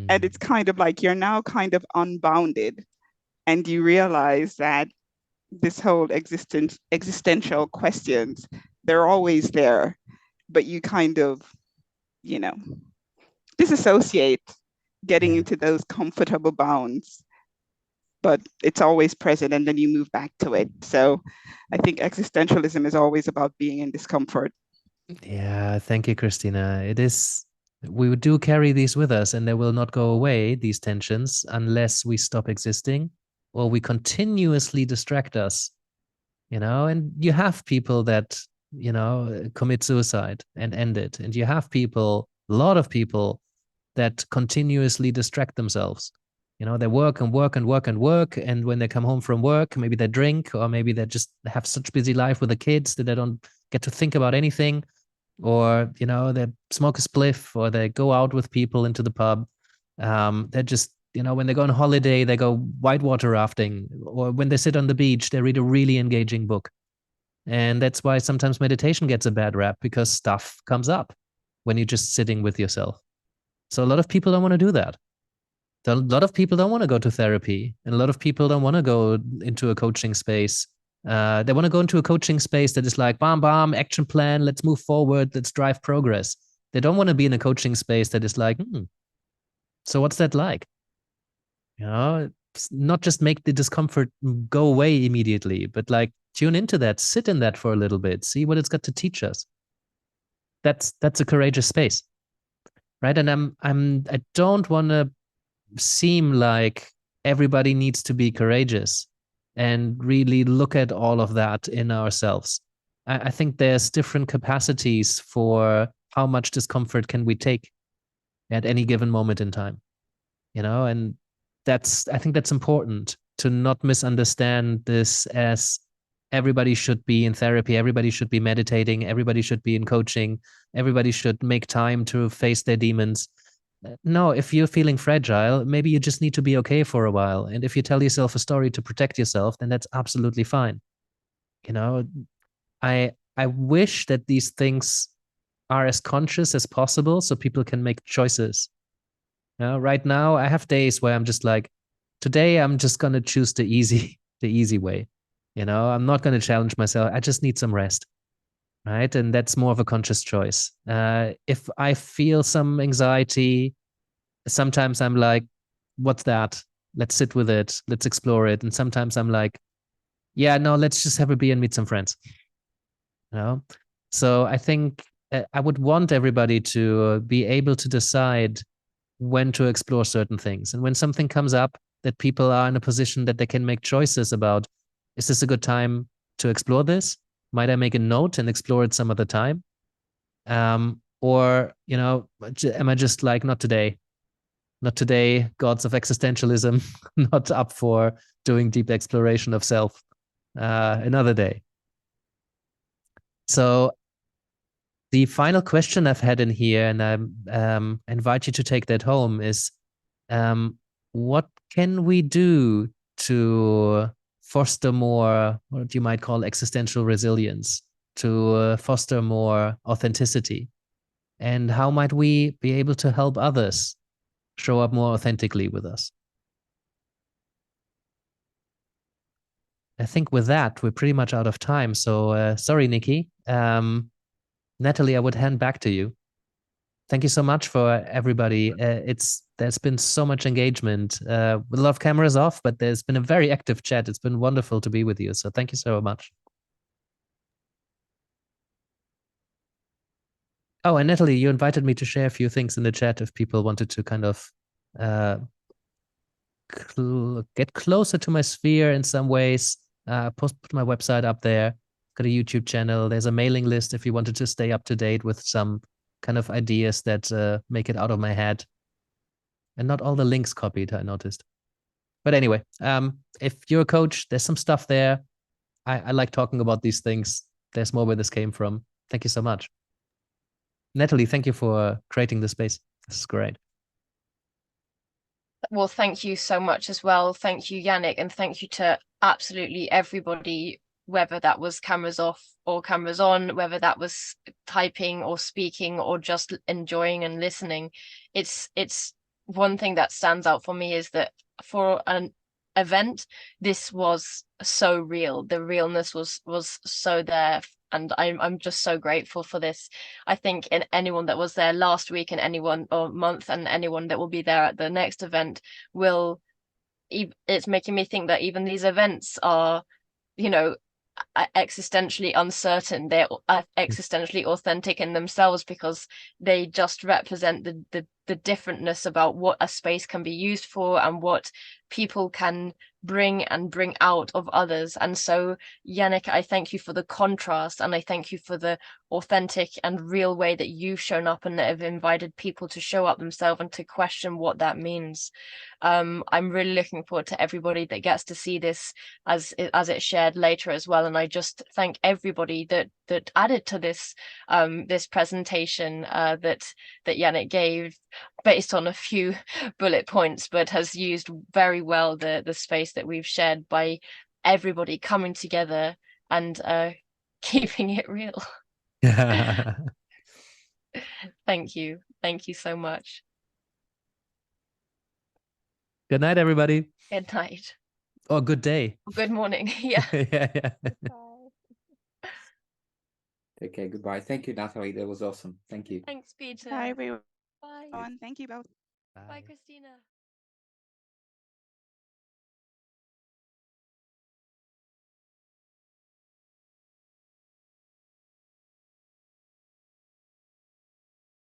And it's kind of like you're now kind of unbounded, and you realize that this whole existential questions, they're always there, but you kind of, you know, disassociate getting into those comfortable bounds, but it's always present and then you move back to it. So I think existentialism is always about being in discomfort. Yeah, thank you, Christina. It is, we do carry these with us and they will not go away, these tensions, unless we stop existing or we continuously distract us, you know. And you have people that, you know, commit suicide and end it. And you have people, a lot of people that continuously distract themselves. You know, they work and work and work and work. And when they come home from work, maybe they drink, or maybe they just have such busy life with the kids that they don't get to think about anything. Or, you know, they smoke a spliff, or they go out with people into the pub. They're just, you know, when they go on holiday, they go whitewater rafting, or when they sit on the beach, they read a really engaging book. And that's why sometimes meditation gets a bad rap, because stuff comes up when you're just sitting with yourself. So a lot of people don't want to do that. A lot of people don't want to go to therapy, and a lot of people don't want to go into a coaching space. They want to go into a coaching space that is like, bam, bam, action plan, let's move forward, let's drive progress. They don't want to be in a coaching space that is like, so what's that like? You know, not just make the discomfort go away immediately, but like tune into that, sit in that for a little bit, see what it's got to teach us. That's a courageous space, right? And I don't want to seem like everybody needs to be courageous and really look at all of that in ourselves. I think there's different capacities for how much discomfort can we take at any given moment in time, you know. And I think that's important, to not misunderstand this as everybody should be in therapy, everybody should be meditating, everybody should be in coaching, everybody should make time to face their demons. No, if you're feeling fragile, maybe you just need to be okay for a while. And if you tell yourself a story to protect yourself, then that's absolutely fine. You know, I wish that these things are as conscious as possible so people can make choices. You know, right now I have days where I'm just like, today I'm just gonna choose the easy way. You know, I'm not gonna challenge myself. I just need some rest. Right. And that's more of a conscious choice. If I feel some anxiety, sometimes I'm like, what's that? Let's sit with it. Let's explore it. And sometimes I'm like, yeah, no, let's just have a beer and meet some friends. You know? So I think I would want everybody to be able to decide when to explore certain things. And when something comes up that people are in a position that they can make choices about, is this a good time to explore this? Might I make a note and explore it some other time? Or, you know, am I just like, not today? Not today, gods of existentialism, not up for doing deep exploration of self. Another day. So the final question I've had in here, and I invite you to take that home, is what can we do to foster more, what you might call existential resilience, to foster more authenticity? And how might we be able to help others show up more authentically with us? I think with that, we're pretty much out of time. So sorry, Nikki. Natalie, I would hand back to you. Thank you so much for everybody. There's been so much engagement. With a lot of cameras off, but there's been a very active chat. It's been wonderful to be with you. So thank you so much. Oh, and Natalie, you invited me to share a few things in the chat if people wanted to kind of get closer to my sphere in some ways. Put my website up there. Got a YouTube channel. There's a mailing list if you wanted to stay up to date with some kind of ideas that make it out of my head. And not all the links copied, I noticed. But anyway, if you're a coach, there's some stuff there. I like talking about these things. There's more where this came from. Thank you so much. Natalie, thank you for creating the space. This is great. Well, thank you so much as well. Thank you, Yannick, and thank you to absolutely everybody, whether that was cameras off or cameras on, whether that was typing or speaking or just enjoying and listening. It's one thing that stands out for me is that for an event, this was so real. The realness was so there, and I'm just so grateful for this. I think in anyone that was there last week and anyone or month and anyone that will be there at the next event will, it's making me think that even these events are, you know, existentially uncertain. They're existentially authentic in themselves because they just represent the differentness about what a space can be used for and what people can bring out of others. And so, Yannick, I thank you for the contrast, and I thank you for the authentic and real way that you've shown up and have invited people to show up themselves and to question what that means. I'm really looking forward to everybody that gets to see this as it's shared later as well. And I just thank everybody that added to this this presentation that Yannick gave based on a few bullet points, but has used very well the space that we've shared by everybody coming together and keeping it real. Thank you so much. Good night, everybody. Good night. Or good day. Good morning. Yeah. Yeah. Bye. Take care. Goodbye. Thank you, Natalie. That was awesome. Thank you. Thanks, Peter. Bye, everyone. Bye. Thank you both. Bye, Christina.